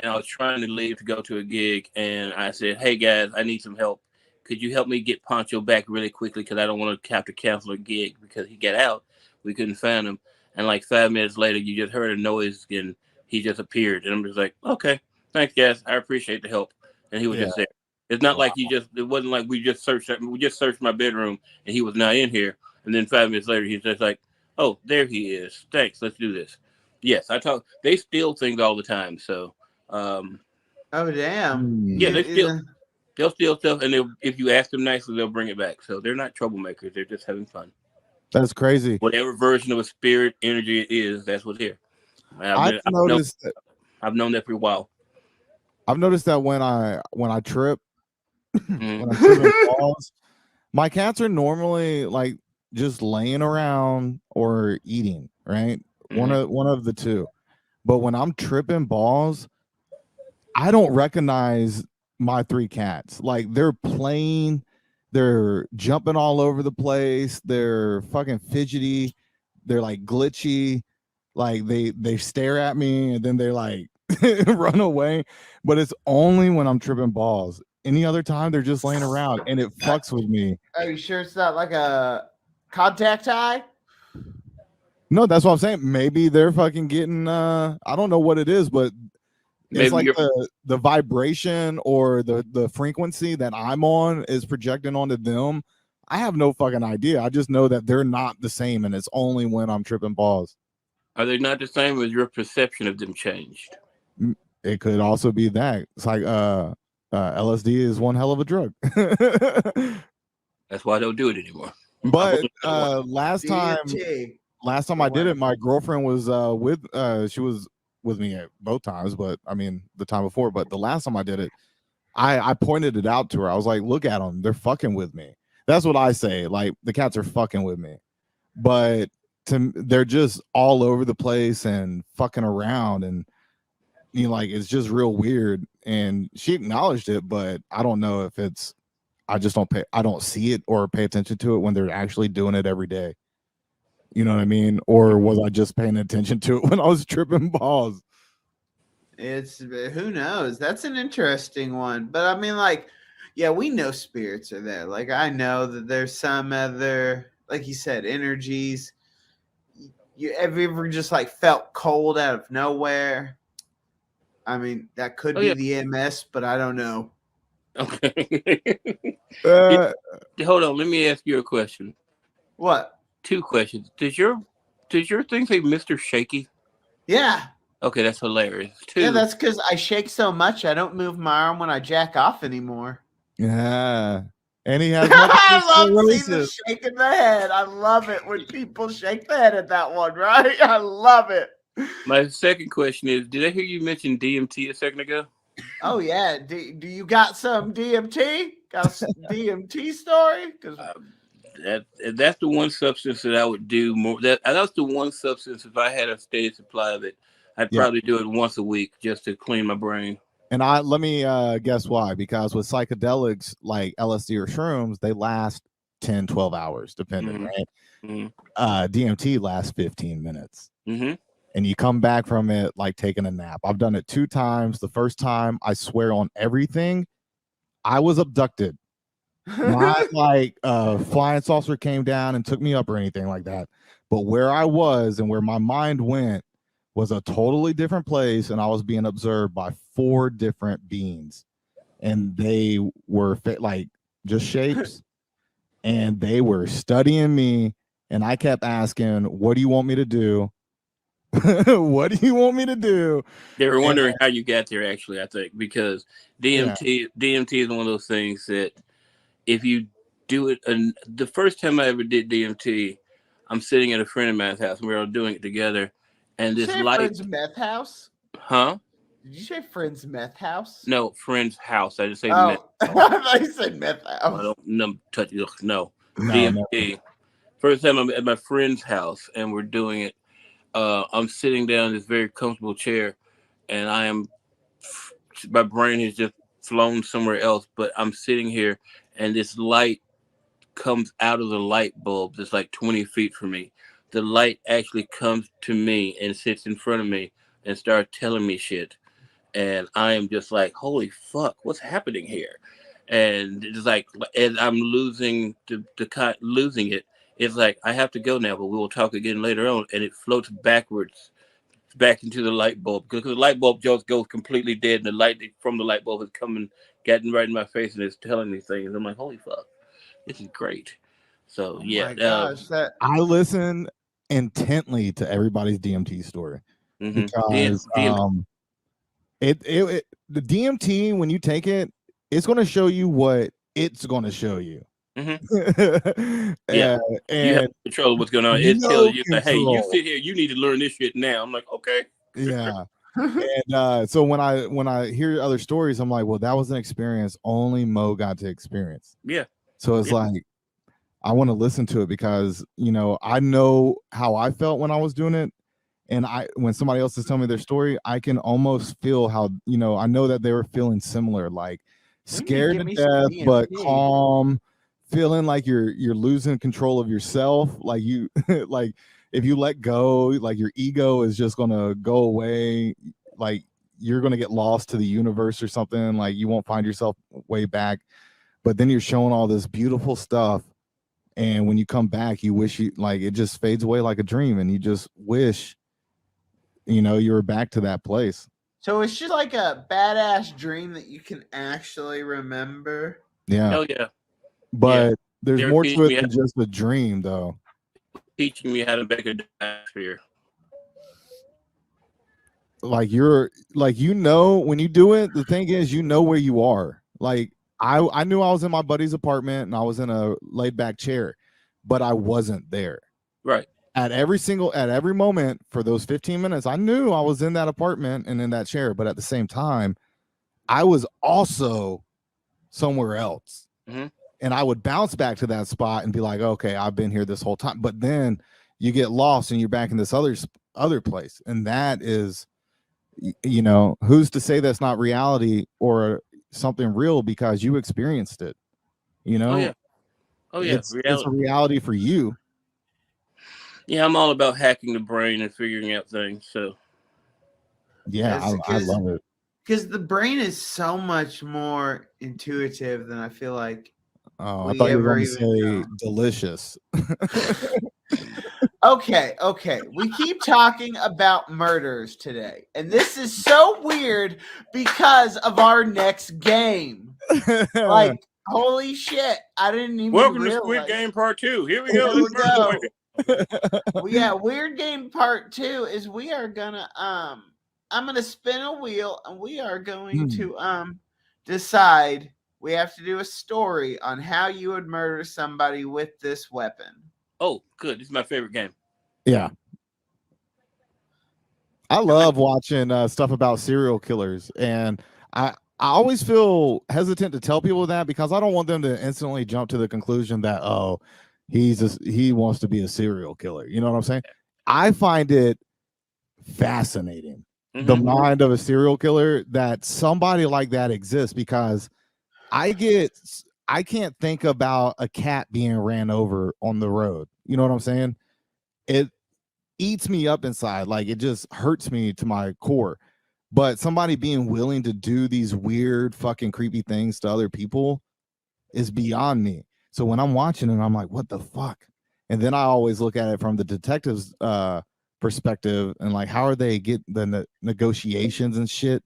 and I was trying to leave to go to a gig, and I said, "Hey guys, I need some help. Could you help me get Poncho back really quickly? Because I don't want to have to cancel a gig because he got out. We couldn't find him, and like 5 minutes later, you just heard a noise and he just appeared, and I'm just like, okay, thanks guys, I appreciate the help." And he was just there. It's not like it wasn't like we just searched my bedroom and he was not in here, and then 5 minutes later he's just like, "Oh, there he is. Thanks. Let's do this." Yes, I talk. They steal things all the time. So, oh damn. Yeah, they'll steal stuff, and if you ask them nicely, they'll bring it back. So they're not troublemakers. They're just having fun. That's crazy. Whatever version of a spirit energy it is, that's what's here. I've known that for a while. I've noticed that when I trip, when I trip and falls, my cats are normally like just laying around or eating, right? One of the two. But when I'm tripping balls, I don't recognize my 3 cats. Like they're playing, they're jumping all over the place, they're fucking fidgety, they're like glitchy, like they stare at me and then they're like run away. But it's only when I'm tripping balls. Any other time they're just laying around, and it fucks with me. Are you sure it's not like a contact eye? No, that's what I'm saying. Maybe they're fucking getting I don't know what it is, but it's like the vibration or the frequency that I'm on is projecting onto them. I have no fucking idea. I just know that they're not the same, and it's only when I'm tripping balls. Are they not the same, or your perception of them changed? It could also be that. It's like LSD is one hell of a drug. That's why I don't do it anymore. But last time I did it, my girlfriend was she was with me at both times, but I mean the time before. But the last time I did it, I pointed it out to her. I was like, "Look at them, they're fucking with me." That's what I say. Like the cats are fucking with me, but they're just all over the place and fucking around, and like it's just real weird. And she acknowledged it, but I don't know if it's I don't see it or pay attention to it when they're actually doing it every day. You know what I mean? Or was I just paying attention to it when I was tripping balls? It's who knows? That's an interesting one. But I mean, like, yeah, we know spirits are there. Like I know that there's some other, like you said, energies. Have you ever just like felt cold out of nowhere? I mean, that could be the MS, but I don't know. Okay. Hold on. Let me ask you a question. What? 2 questions. Does your thing say Mr. Shaky? Yeah. Okay, that's hilarious. 2. Yeah, that's because I shake so much I don't move my arm when I jack off anymore. Yeah. And he has I love seeing the shake in the head. I love it when people shake their head at that one, right? I love it. My second question is, did I hear you mention DMT a second ago? Oh, yeah. Do you got some DMT? Got a DMT story? Because that's the one substance that I would do more. That's the one substance, if I had a steady supply of it, I'd probably do it once a week just to clean my brain. And let me guess why. Because with psychedelics like LSD or shrooms, they last 10, 12 hours, depending, right? DMT lasts 15 minutes. And you come back from it like taking a nap. I've done it 2 times. The first time, I swear on everything, I was abducted. Not like a flying saucer came down and took me up or anything like that. But where I was and where my mind went was a totally different place, and I was being observed by 4 different beings, and they were like just shapes, and they were studying me and I kept asking, "What do you want me to do? What do you want me to do?" They were wondering how you got there, actually, I think, because DMT is one of those things that if you do it, and the first time I ever did DMT, I'm sitting at a friend of mine's house and we were all doing it together, and Did you this say light, Friend's meth house? huh? Did you say Friend's meth house? No, friend's house. I just say meth. Oh, I thought you said meth I house. don't touch it. No, No, DMT. First time I'm at my friend's house and we're doing it. I'm sitting down in this very comfortable chair, and my brain has just flown somewhere else. But I'm sitting here, and this light comes out of the light bulb that's like 20 feet from me. The light actually comes to me and sits in front of me and starts telling me shit. And I am just like, holy fuck, what's happening here? And it's like, as I'm losing losing it, it's like, I have to go now, but we will talk again later on. And it floats backwards back into the light bulb because the light bulb just goes completely dead, and the light from the light bulb is coming, getting right in my face, and it's telling me things. I'm like, holy fuck, this is great. So My gosh, I listen intently to everybody's DMT story because the DMT, when you take it, it's going to show you what it's going to show you. And you have control of what's going on. It tells you that, hey, you sit here, you need to learn this shit now. I'm like, okay. Yeah. And so when I hear other stories, I'm like, well, that was an experience only Mo got to experience. Yeah. So it's like, I want to listen to it because, I know how I felt when I was doing it. And when somebody else is telling me their story, I can almost feel how, I know that they were feeling similar, like scared to death, but calm, feeling like you're losing control of yourself. Like like if you let go, like your ego is just going to go away. Like you're going to get lost to the universe or something. Like you won't find yourself way back, but then you're showing all this beautiful stuff. And when you come back, you wish it just fades away like a dream. And you just wish, you were back to that place. So it's just like a badass dream that you can actually remember. Yeah. Hell yeah. But there's more to it than just a dream, though. Teaching me how to make a atmosphere. Like when you do it, the thing is, where you are. Like I knew I was in my buddy's apartment and I was in a laid back chair, but I wasn't there. Right. At every moment for those 15 minutes, I knew I was in that apartment and in that chair, but at the same time, I was also somewhere else. Mm-hmm. And I would bounce back to that spot and be like, okay, I've been here this whole time. But then you get lost and you're back in this other place. And that is, who's to say that's not reality or something real because you experienced it, Oh yeah. It's a reality for you. Yeah, I'm all about hacking the brain and figuring out things. So yeah, I love it. Because the brain is so much more intuitive than I feel like. Oh, I thought you were going to say delicious. Okay. We keep talking about murders today. And this is so weird because of our next game. Like, holy shit. I didn't even Welcome realize. to Squid Game Part 2. Here we go. Well, yeah, Weird Game Part 2 is we are gonna I'm gonna spin a wheel and we are going to decide. We have to do a story on how you would murder somebody with this weapon. Oh, good. This is my favorite game. Yeah. I love watching stuff about serial killers, and I always feel hesitant to tell people that because I don't want them to instantly jump to the conclusion that, oh, he wants to be a serial killer. You know what I'm saying? I find it fascinating, the mind of a serial killer, that somebody like that exists, because I can't think about a cat being ran over on the road. You know what I'm saying? It eats me up inside. Like, it just hurts me to my core. But somebody being willing to do these weird fucking creepy things to other people is beyond me. So when I'm watching it, I'm like, what the fuck? And then I always look at it from the detective's perspective, and like, how are they get the negotiations and shit,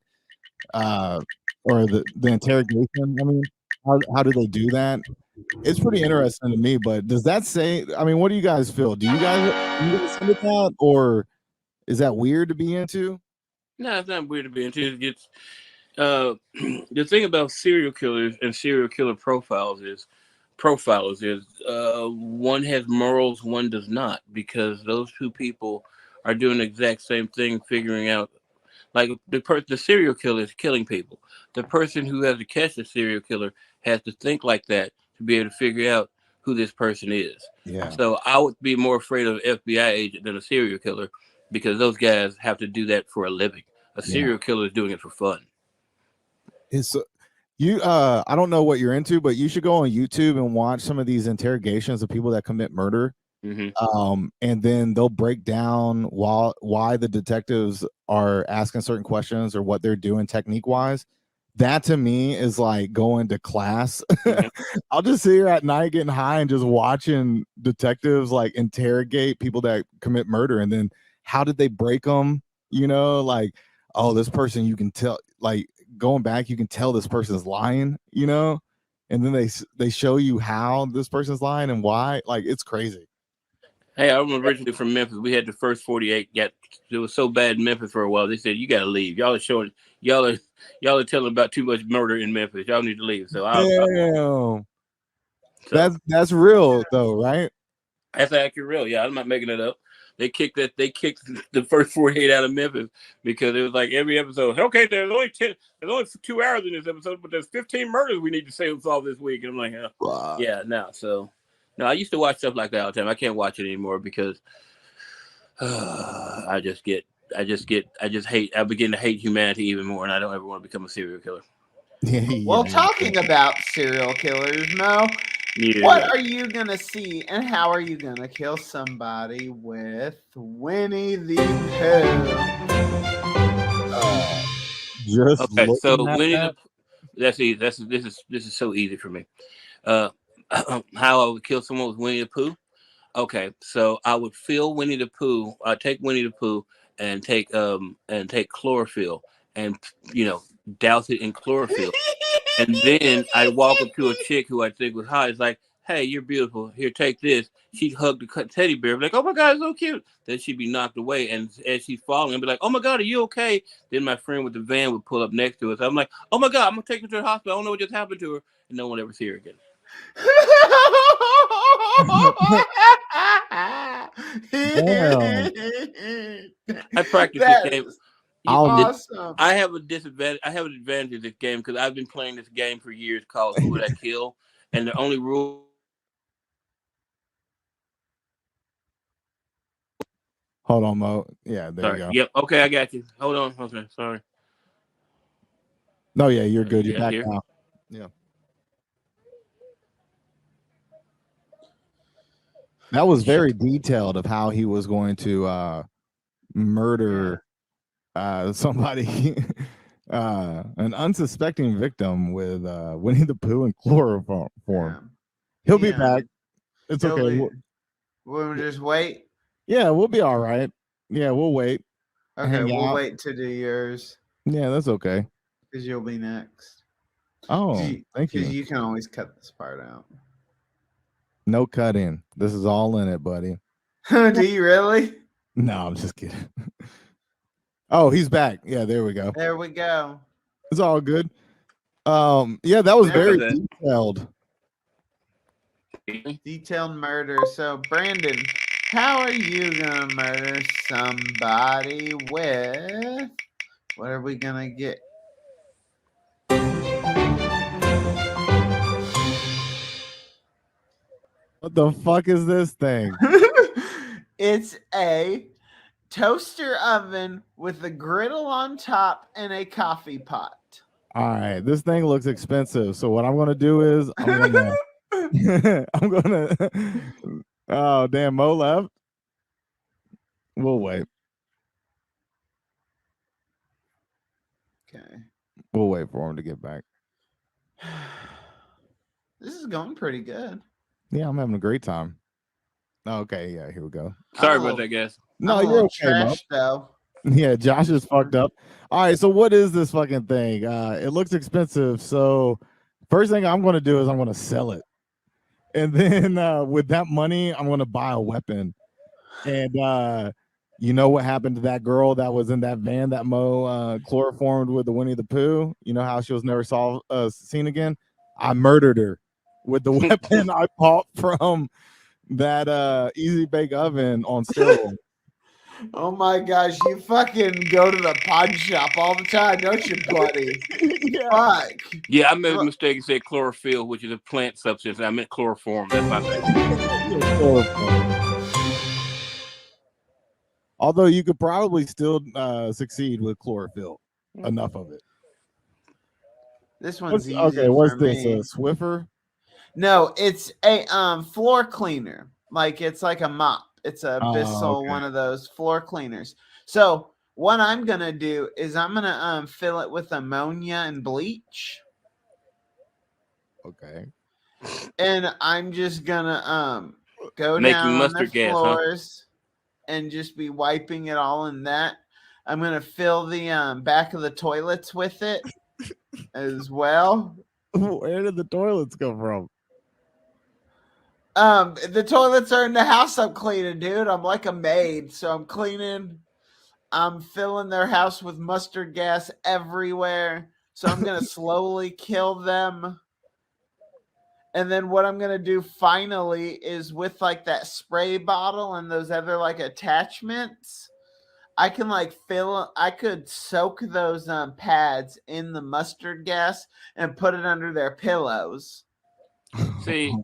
or the interrogation? I mean, how do they do that? It's pretty interesting to me, but does that say? I mean, what do you guys feel? Do you guys send it out, or is that weird to be into? No, it's not weird to be into. It's the thing about serial killers and serial killer profilers is one has morals, one does not, because those two people are doing the exact same thing, figuring out. Like the serial killer is killing people. The person who has to catch the serial killer has to think like that to be able to figure out who this person is. Yeah. So I would be more afraid of an FBI agent than a serial killer, because those guys have to do that for a living. A serial killer is doing it for fun. It's you. I don't know what you're into, but you should go on YouTube and watch some of these interrogations of people that commit murder. And then they'll break down why the detectives are asking certain questions or what they're doing technique wise. That to me is like going to class. I'll just sit here at night getting high and just watching detectives like interrogate people that commit murder, and then how did they break them? You know, like, oh, this person, you can tell, like going back, you can tell this person's lying, you know, and then they show you how this person's lying and why. Like, it's crazy. Hey, I'm originally from Memphis. We had the first 48. It was so bad in Memphis for a while. They said, you got to leave. Y'all are telling about too much murder in Memphis. Y'all need to leave. So that's real though, right? That's actually real. Yeah, I'm not making it up. They kicked the first 48 out of Memphis because it was like every episode. Okay, there's only 2 hours in this episode, but there's 15 murders we need to solve this week. And I'm like, yeah, no. So no, I used to watch stuff like that all the time. I can't watch it anymore because I begin to hate humanity even more, and I don't ever want to become a serial killer. Well, talking about serial killers, Mo, what are you going to see and how are you going to kill somebody with Winnie the Pooh? Okay, so Winnie the Pooh, that's easy. This is so easy for me. How I would kill someone with Winnie the Pooh? Okay, so I would fill Winnie the Pooh. I take Winnie the Pooh and take chlorophyll and douse it in chlorophyll, and then I walk up to a chick who I think was hot. It's like, hey, you're beautiful. Here, take this. She'd hug the teddy bear, be like, oh my God, it's so cute. Then she'd be knocked away, and as she's falling, I'd be like, oh my God, are you okay? Then my friend with the van would pull up next to us. I'm like, oh my God, I'm gonna take her to the hospital. I don't know what just happened to her, and no one ever see her again. I practice this game. Awesome. I have an advantage in this game because I've been playing this game for years called Who Would I Kill? And the only rule. Hold on, Mo. Yeah, there you go. Yep. Okay, I got you. Hold on. Okay, sorry. No, yeah, you're good. You're back now. Yeah. That was very detailed of how he was going to murder somebody, an unsuspecting victim with Winnie the Pooh and chloroform. Yeah. He'll be back. It's okay. We'll just wait. Yeah, we'll be all right. Yeah, we'll wait. Okay, we'll wait to do yours. Yeah, that's okay. Because you'll be next. Oh, thank you. Because you can always cut this part out. No cut in. This is all in it, buddy. Do you really? No, I'm just kidding. Oh, he's back. Yeah, there we go. There we go. It's all good. Yeah, that was very detailed. Detailed murder. So, Brandon, how are you gonna murder somebody with? What are we gonna get? What the fuck is this thing? It's a toaster oven with a griddle on top and a coffee pot. All right, this thing looks expensive. So what I'm gonna do is I'm gonna oh damn, Mo left. We'll wait. Okay. We'll wait for him to get back. This is going pretty good. Yeah, I'm having a great time. Okay, yeah, here we go. Sorry about that, guys. No, you're okay, Mo. Though. Yeah, Josh is fucked up. All right, so what is this fucking thing? It looks expensive. So first thing I'm going to do is I'm going to sell it. And then with that money, I'm gonna buy a weapon. And you know what happened to that girl that was in that van that Mo chloroformed with the Winnie the Pooh? You know how she was never seen again? I murdered her with the weapon I bought from that Easy Bake Oven on steroids. Oh my gosh, you fucking go to the pawn shop all the time, don't you, buddy? Yeah. Fuck. Yeah, I made a mistake and said chlorophyll, which is a plant substance. And I meant chloroform. That's my bad. Although you could probably still succeed with chlorophyll, enough of it. This one's easy. Okay, what's for this? me. A Swiffer? No, it's a floor cleaner. Like it's like a mop. It's a Bissell, okay. one of those floor cleaners. So what I'm gonna do is I'm gonna fill it with ammonia and bleach. Okay. And I'm just gonna go Making down on the mustard gas, huh? floors and just be wiping it all in that. I'm gonna fill the back of the toilets with it as well. Where did the toilets come from? The toilets are in the house I'm cleaning, dude. I'm like a maid, so I'm cleaning. I'm filling their house with mustard gas everywhere. So I'm gonna slowly kill them. And then what I'm gonna do finally is with like that spray bottle and those other like attachments, I can like I could soak those pads in the mustard gas and put it under their pillows. See,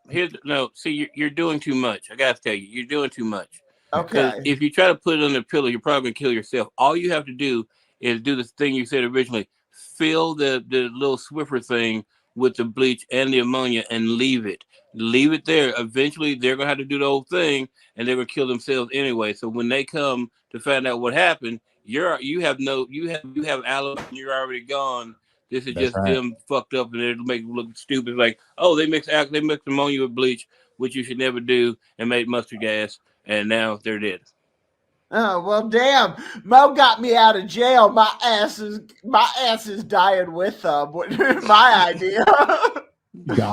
you're doing too much. I gotta tell you, you're doing too much. Okay. Because if you try to put it on the pillow, you're probably gonna kill yourself. All you have to do is do the thing you said originally: fill the little Swiffer thing with the bleach and the ammonia, and leave it. Leave it there. Eventually, they're gonna have to do the whole thing, and they're gonna kill themselves anyway. So when they come to find out what happened, you have alibi, and you're already gone. This is just them fucked up, and it'll make it look stupid. Like, oh, they mixed ammonia with bleach, which you should never do, and made mustard gas, and now they're dead. Oh well, damn! Mo got me out of jail. My ass is dying with them. My idea.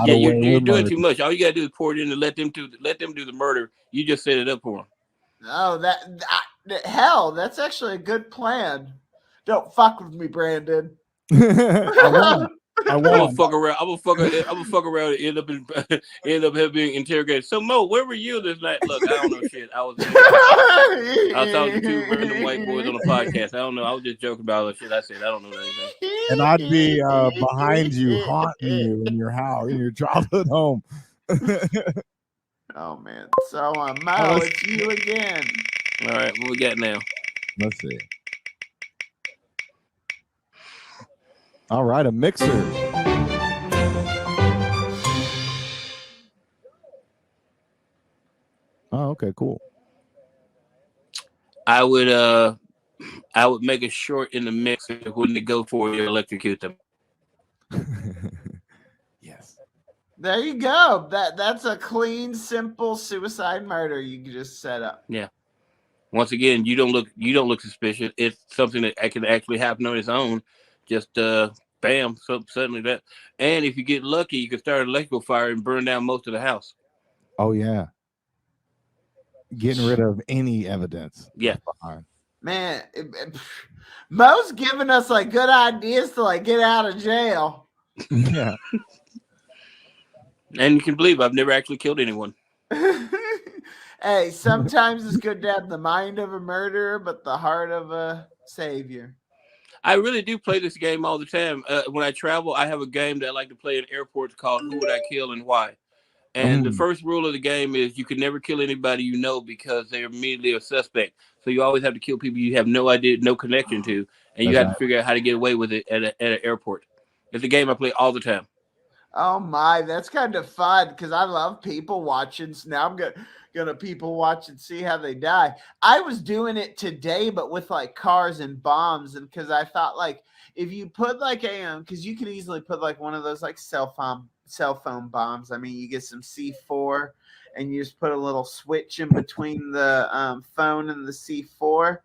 You're doing too much. All you gotta do is pour it in and let them do the murder. You just set it up for them. Oh, hell, that's actually a good plan. Don't fuck with me, Brandon. I I'm gonna fuck around. I'm gonna fuck around and end up being interrogated. So Mo, where were you this night? Look, I don't know shit. I was talking to two random white boys on a podcast. I don't know. I was just joking about all the shit I said. I don't know anything. And I'd be behind you, haunting you in your house, in your childhood home. Oh man. So Mo, it's you again. All right, what we got now? Let's see. All right, a mixer. Oh, okay, cool. I would make a short in the mixer when they go for you, electrocute them. Yes. There you go. That's a clean, simple suicide murder you can just set up. Yeah. Once again, you don't look suspicious. It's something that can actually happen on its own. Just bam, so suddenly that. And if you get lucky, you can start an electrical fire and burn down most of the house. Oh yeah. Getting rid of any evidence. Yeah. Man, Mo's giving us like good ideas to like get out of jail. Yeah. And you can believe I've never actually killed anyone. Hey, sometimes it's good to have the mind of a murderer, but the heart of a savior. I really do play this game all the time. When I travel, I have a game that I like to play in airports called Who Would I Kill and Why? And the first rule of the game is you can never kill anybody you know because they're immediately a suspect. So you always have to kill people you have no idea, no connection to, and you have to figure out how to get away with it at an airport. It's a game I play all the time. Oh my, that's kind of fun because I love people watching. So now I'm gonna people watch and see how they die. I was doing it today, but with like cars and bombs, and because I thought like if you put like because you can easily put like one of those like cell phone bombs. I mean, you get some C4 and you just put a little switch in between the phone and the C4,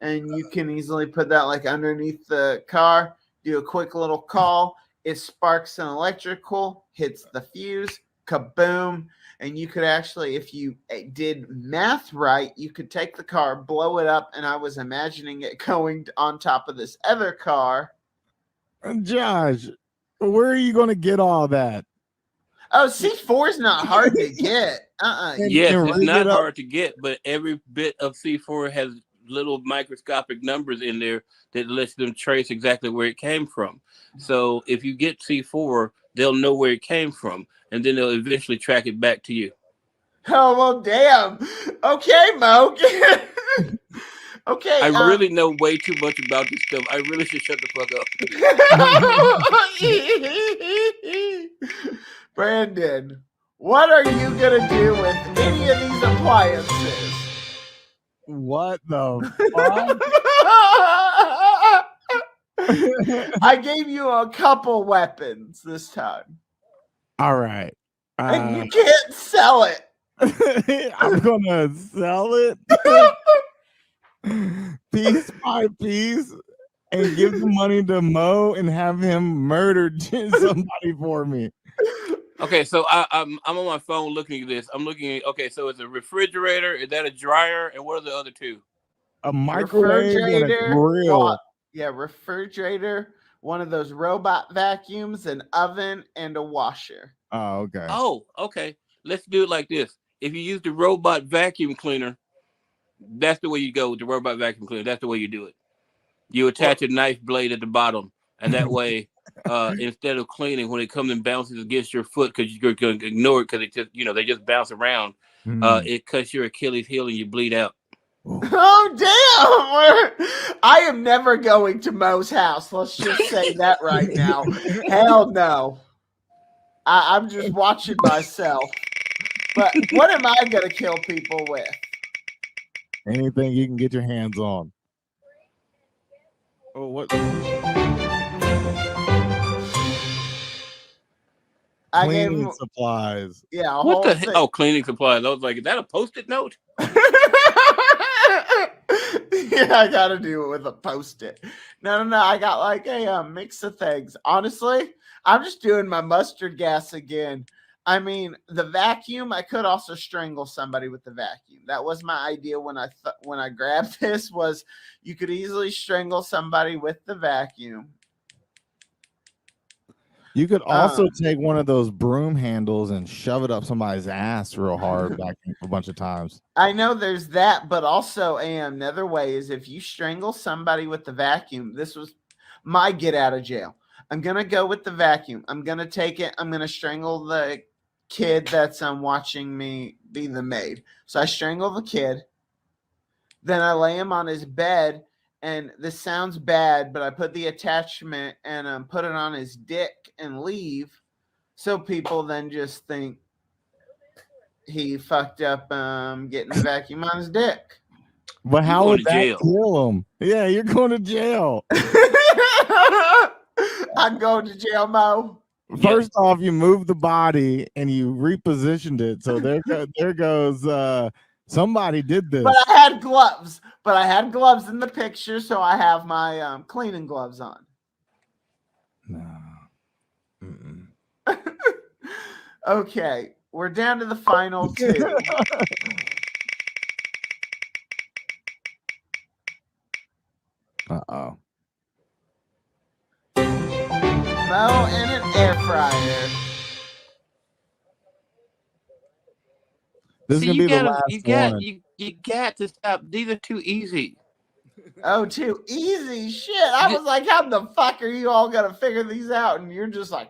and you can easily put that like underneath the car. Do a quick little call. It sparks an electrical, hits the fuse, kaboom. And you could actually, if you did math right, you could take the car, blow it up, and I was imagining it going on top of this other car. Josh, where are you going to get all that? Oh, C4 is not hard to get. Yes, And it's rig not it up. hard to get, but every bit of C4 has little microscopic numbers in there that lets them trace exactly where it came from. So if you get C4, they'll know where it came from, and then they'll eventually track it back to you. Oh, well, damn. Okay, Mo. Okay. I really know way too much about this stuff. I really should shut the fuck up. Brandon, what are you going to do with any of these appliances? What the fuck? I gave you a couple weapons this time. All right. And you can't sell it. I'm going to sell it piece by piece and give the money to Mo and have him murder somebody for me. Okay, so I'm on my phone looking at this. I'm looking at, okay, so it's a refrigerator. Is that a dryer? And what are the other two? A microwave and a grill. Yeah, refrigerator, one of those robot vacuums, an oven, and a washer. Oh, okay. Oh, okay. Let's do it like this. If you use the robot vacuum cleaner, that's the way you go with the robot vacuum cleaner. That's the way you do it. You attach a knife blade at the bottom, and that way, instead of cleaning, when it comes and bounces against your foot, because you're going to ignore it because it just, they just bounce around. It cuts your Achilles heel and you bleed out. Oh, damn. I am never going to Mo's house. Let's just say that right now. Hell no. I'm just watching myself. But what am I going to kill people with? Anything you can get your hands on. Oh, what? Cleaning supplies. Yeah. What the hell? Oh, cleaning supplies. I was like, is that a Post-it note? Yeah, I gotta do it with a Post-it. No. I got like a mix of things. Honestly, I'm just doing my mustard gas again. I mean, the vacuum, I could also strangle somebody with the vacuum. That was my idea when I grabbed this, was you could easily strangle somebody with the vacuum. You could also take one of those broom handles and shove it up somebody's ass real hard a bunch of times. I know there's that, but also another way is if you strangle somebody with the vacuum, this was my get out of jail. I'm going to go with the vacuum. I'm going to take it. I'm going to strangle the kid that's watching me be the maid. So I strangle the kid. Then I lay him on his bed. And this sounds bad, but I put the attachment and put it on his dick and leave. So people then just think he fucked up getting the vacuum on his dick. But how would that kill him? Yeah, you're going to jail. I'm going to jail, Mo. First off, you moved the body and you repositioned it. So there goes somebody did this. But I had gloves. In the picture, so I have my cleaning gloves on. No. Okay, we're down to the final two. Uh-oh. Mo and an air fryer. This is gonna be the last one. You got to stop. These are too easy. Oh, too easy? Shit. I was like, how the fuck are you all gonna figure these out? And you're just like,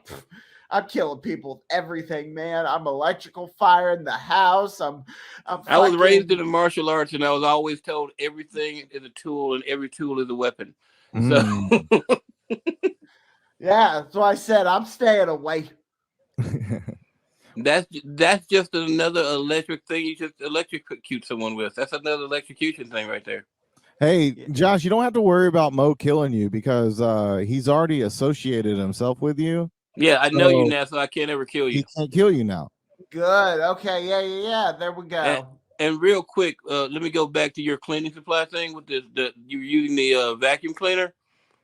I'm killing people with everything, man. I'm electrical fire in the house. I was raised in the martial arts, and I was always told everything is a tool and every tool is a weapon. So yeah, that's why I said I'm staying away. That's just another electric thing you just electrocute someone with. That's another electrocution thing right there. Hey, Josh, you don't have to worry about Mo killing you because he's already associated himself with you. Yeah, I know you now, so I can't ever kill you. He can't kill you now. Good. Okay. Yeah. There we go. And real quick, let me go back to your cleaning supply thing with the you're using the vacuum cleaner.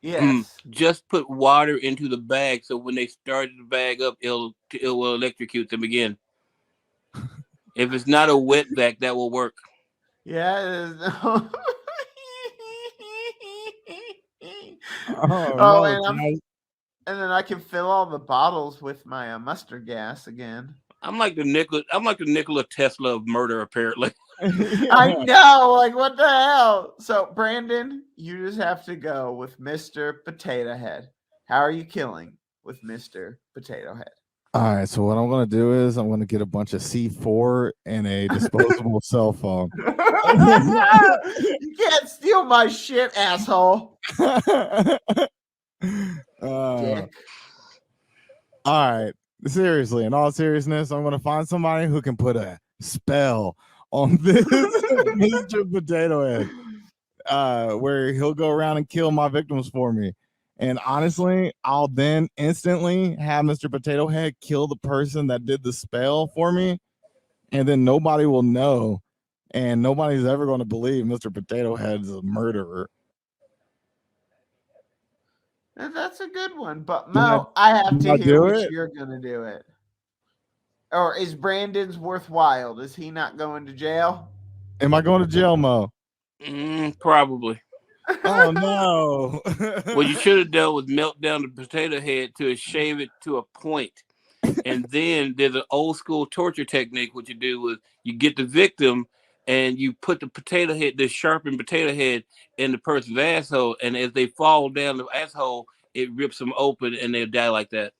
Yes. Just put water into the bag so when they start the bag up, it will electrocute them again. If it's not a wetback, that will work. Yeah. It is. Oh, Oh, no, and guys. and then I can fill all the bottles with my mustard gas again. I'm like the Nikola Tesla of murder, apparently. I know, like what the hell? So, Brandon, you just have to go with Mr. Potato Head. How are you killing with Mr. Potato Head? All right, so what I'm gonna do is I'm gonna get a bunch of C4 and a disposable cell phone. You can't steal my shit, asshole. Dick. All right, seriously, in all seriousness, I'm gonna find somebody who can put a spell on this Mr. Potato Head, where he'll go around and kill my victims for me. And honestly, I'll then instantly have Mr. Potato Head kill the person that did the spell for me, and then nobody will know, and nobody's ever going to believe Mr. Potato Head's a murderer. That's a good one. But Do I- Mo, I have do to I hear do which it? you're gonna do it. Or is Brandon's worthwhile? Is he not going to jail? Am I going to jail, Mo? Probably. Oh no! What you should have done was melt down the potato head to shave it to a point. And then there's an old school torture technique. What you do is you get the victim and you put the potato head, the sharpened potato head, in the person's asshole. And as they fall down the asshole, it rips them open and they'll die like that.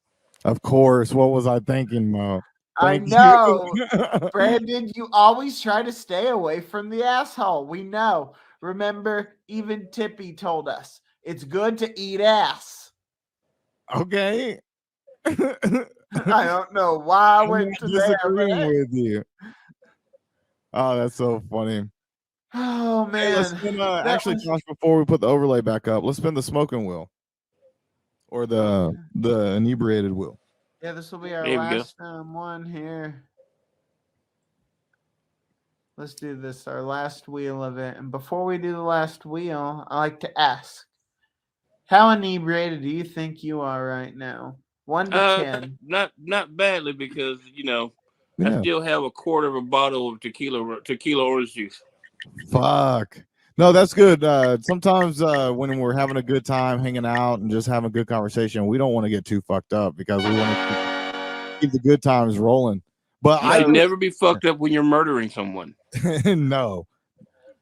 Of course. What was I thinking, Mo? I Thank know. you. Brandon, you always try to stay away from the asshole. We know. Remember, even Tippy told us it's good to eat ass. Okay. I don't know why I I'm went not to there. disagreeing But... with you. Oh, that's so funny. Oh man. Hey, let's spin, actually, was... Josh, before we put the overlay back up, let's spin the smoking wheel or the inebriated wheel. Yeah, this will be our There we go. last one here. Let's do this, our last wheel of it. And before we do the last wheel, I like to ask, how inebriated do you think you are right now? 1 to 10. Not badly, because I Yeah. still have a quarter of a bottle of tequila orange juice. Fuck. No, that's good. Sometimes when we're having a good time hanging out and just having a good conversation, we don't want to get too fucked up because we want to keep the good times rolling. But You should never be fucked up when you're murdering someone. No.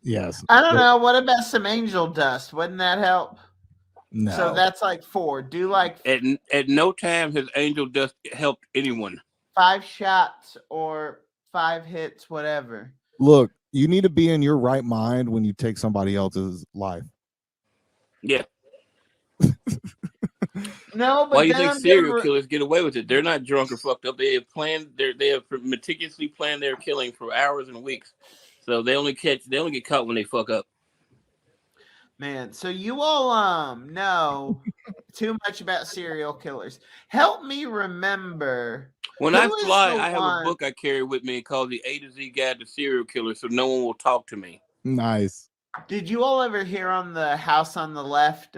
Yes. I don't know. What about some angel dust? Wouldn't that help? No. So that's like 4. Do like at no time has angel dust helped anyone. 5 shots or 5 hits, whatever. Look, you need to be in your right mind when you take somebody else's life. Yeah. No, but why you think serial killers get away with it? They're not drunk or fucked up. They have meticulously planned their killing for hours and weeks. So they only get caught when they fuck up. Man, so you all know too much about serial killers. Help me remember. When I fly, I have a book I carry with me called The A to Z Guide to Serial Killers, so no one will talk to me. Nice. Did you all ever hear on the House on the Left?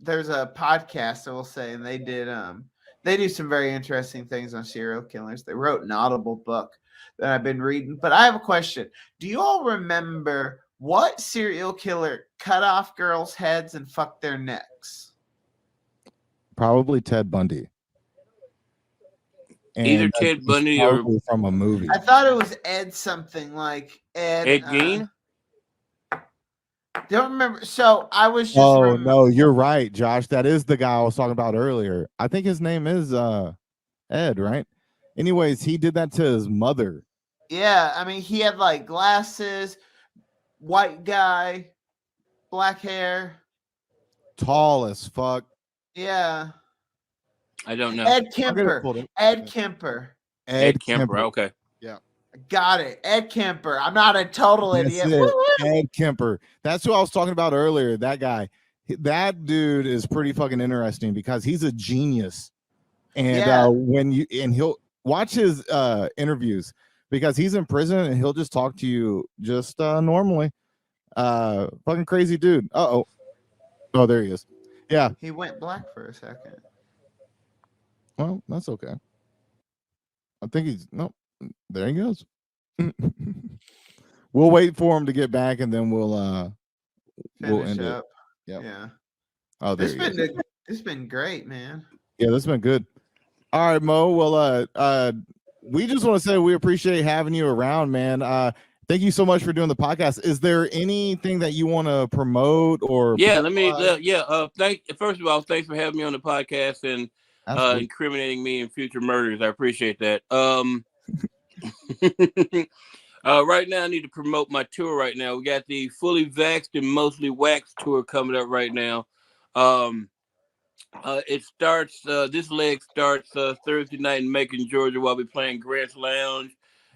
There's a podcast, I will say, and they do some very interesting things on serial killers. They wrote an Audible book that I've been reading. But I have a question. Do you all remember what serial killer cut off girls' heads and fucked their necks? Probably Ted Bundy. And either Ted Bundy or from a movie. I thought it was Ed something like Ed Gein. Don't remember. So I was just. Oh no, you're right, Josh. That is the guy I was talking about earlier. I think his name is Ed, right? Anyways, he did that to his mother. Yeah, I mean, he had like glasses, white guy, black hair, tall as fuck. Yeah. I don't know. Ed Kemper. Ed Kemper. Ed Kemper. Okay. Yeah. Got it. Ed Kemper. I'm not a total idiot. Ed Kemper. That's who I was talking about earlier. That guy. That dude is pretty fucking interesting because he's a genius. And he'll watch his interviews because he's in prison and he'll just talk to you just normally. Fucking crazy dude. Oh, there he is. Yeah. He went black for a second. Well, that's okay. I think he's there he goes. We'll wait for him to get back, and then we'll Finish end up. it. Yep. Yeah. Oh, there you go. It's been great, man. Yeah, that's been good. All right, Mo. Well, we just want to say we appreciate having you around, man. Thank you so much for doing the podcast. Is there anything that you want to promote or? Yeah, first of all, thanks for having me on the podcast and incriminating me in future murders. I appreciate that. Right now, I need to promote my tour. Right now, we got the Fully Vaxxed and Mostly Waxed tour coming up right now. It starts. This leg starts Thursday night in Macon, Georgia, while we're playing Grant's Lounge,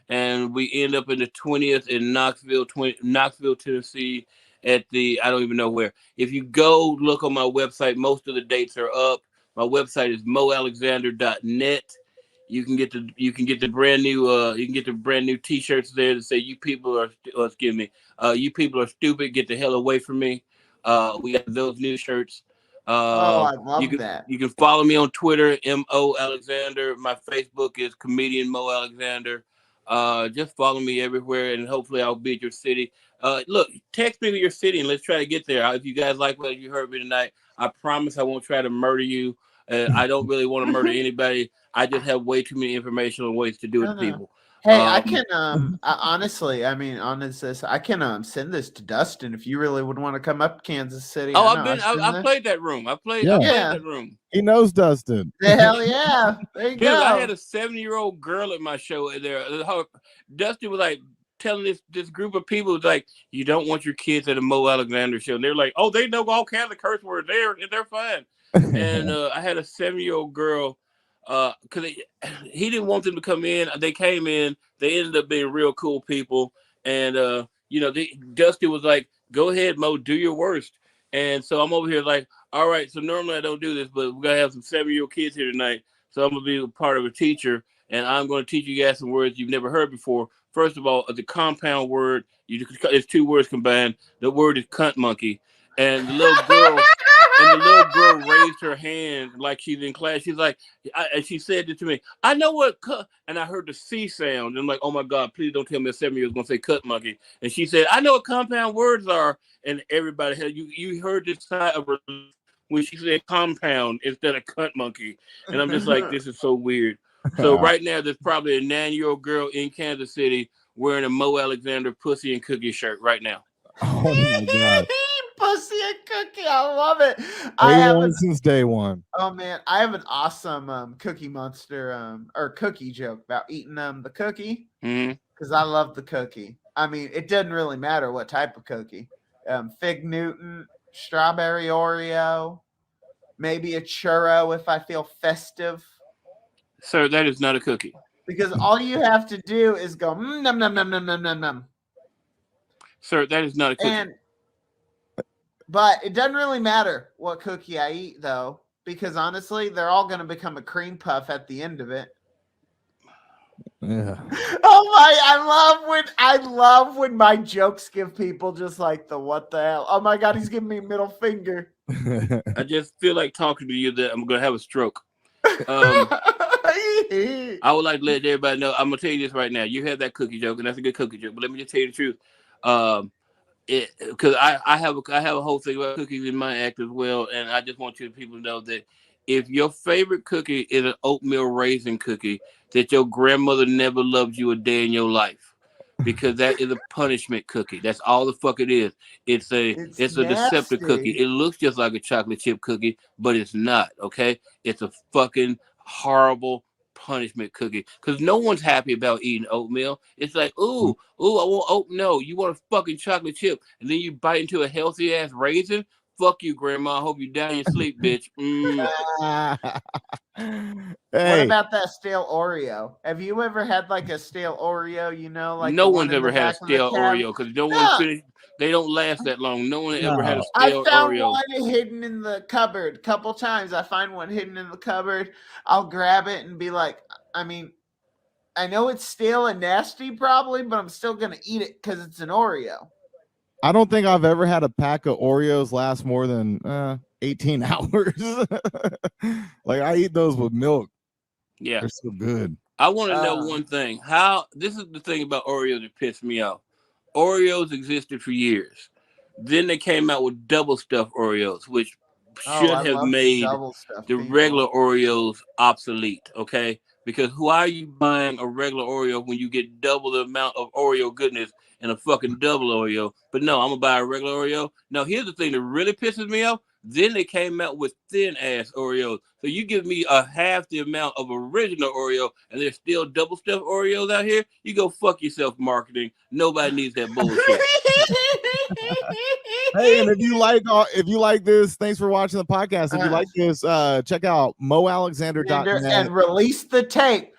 and we end up in the 20th in Knoxville, Tennessee, at the I don't even know where. If you go look on my website, most of the dates are up. My website is moalexander.net. You can get the brand new T-shirts there that say you people are you people are stupid. Get the hell away from me. We got those new shirts. I love that. You can follow me on Twitter, Mo Alexander. My Facebook is comedian Mo Alexander. Just follow me everywhere, and hopefully I'll be at your city. Look, text me to your city, and let's try to get there. If you guys like what you heard me tonight, I promise I won't try to murder you. I don't really want to murder anybody. I just have way too many informational ways to do it to people. Hey, I can honestly, I can send this to Dustin if you really would want to come up to Kansas City. Oh, I played that room. I played that room. He knows Dustin. Hell yeah. There you Dude, go. I had a 7-year-old girl at my show there. Dustin was like telling this group of people, like, you don't want your kids at a Mo Alexander show. And they're like, oh, they know all kinds of curse words. They're fine. And I had a 7-year-old girl, because he didn't want them to come in. They came in. They ended up being real cool people. And, Dusty was like, go ahead, Mo, do your worst. And so I'm over here like, all right, so normally I don't do this, but we're going to have some 7-year-old kids here tonight. So I'm going to be a part of a teacher, and I'm going to teach you guys some words you've never heard before. First of all, the compound word, it's 2 words combined. The word is cunt monkey. And the little girl raised her hand like she's in class. She's like, and she said it to me. I know what and I heard the C sound. And I'm like, oh my God, please don't tell me a 7-year-old is gonna say cut monkey. And she said, I know what compound words are. And everybody had you heard this side of her when she said compound instead of cunt monkey. And I'm just like, this is so weird. So right now, there's probably a 9-year-old girl in Kansas City wearing a Mo Alexander pussy and cookie shirt right now. Oh my God. Pussy and cookie. I love it. I have since day one. Oh man, I have an awesome Cookie Monster or cookie joke about eating the cookie because I love the cookie. I mean, it doesn't really matter what type of cookie. Fig Newton, strawberry Oreo, maybe a churro if I feel festive. Sir, that is not a cookie. Because all you have to do is go num num num num num num num. Sir, that is not a cookie. But it doesn't really matter what cookie I eat, though, because honestly, they're all going to become a cream puff at the end of it. Yeah. Oh my! I love when my jokes give people just like the what the hell. Oh my God, he's giving me a middle finger. I just feel like talking to you that I'm going to have a stroke. I would like to let everybody know. I'm going to tell you this right now. You had that cookie joke, and that's a good cookie joke. But let me just tell you the truth. Because I have a whole thing about cookies in my act as well, and I just want you people to know that if your favorite cookie is an oatmeal raisin cookie, that your grandmother never loved you a day in your life, because that is a punishment cookie. That's all the fuck it is. It's a deceptive cookie. It looks just like a chocolate chip cookie, but it's not. Okay, it's a fucking horrible punishment cookie, because no one's happy about eating oatmeal. It's like, ooh, I want oatmeal. No, you want a fucking chocolate chip, and then you bite into a healthy ass raisin. Fuck you, grandma. I hope you die in your sleep, bitch. What about that stale Oreo? Have you ever had like a stale Oreo? You know, like no one's ever had a stale Oreo, because no one finished. They don't last that long. No one ever had a stale Oreo. I found one hidden in the cupboard a couple times. I find one hidden in the cupboard. I'll grab it and be like, I mean, I know it's stale and nasty probably, but I'm still going to eat it because it's an Oreo. I don't think I've ever had a pack of Oreos last more than 18 hours. Like, I eat those with milk. Yeah. They're so good. I want to know one thing. This is the thing about Oreos that pissed me off. Oreos existed for years. Then they came out with double stuffed Oreos, which should I have love made double stuff, the people. regular Oreos obsolete. Okay, because why are you buying a regular Oreo when you get double the amount of Oreo goodness in a fucking double Oreo? But no, I'm gonna buy a regular Oreo. Now, here's the thing that really pisses me off. Then they came out with thin ass Oreos. So you give me a half the amount of original Oreo, and there's still double stuffed Oreos out here. You go fuck yourself, marketing. Nobody needs that bullshit. Hey, and if you like this, thanks for watching the podcast. If you like this, check out moalexander.net. And release the tape.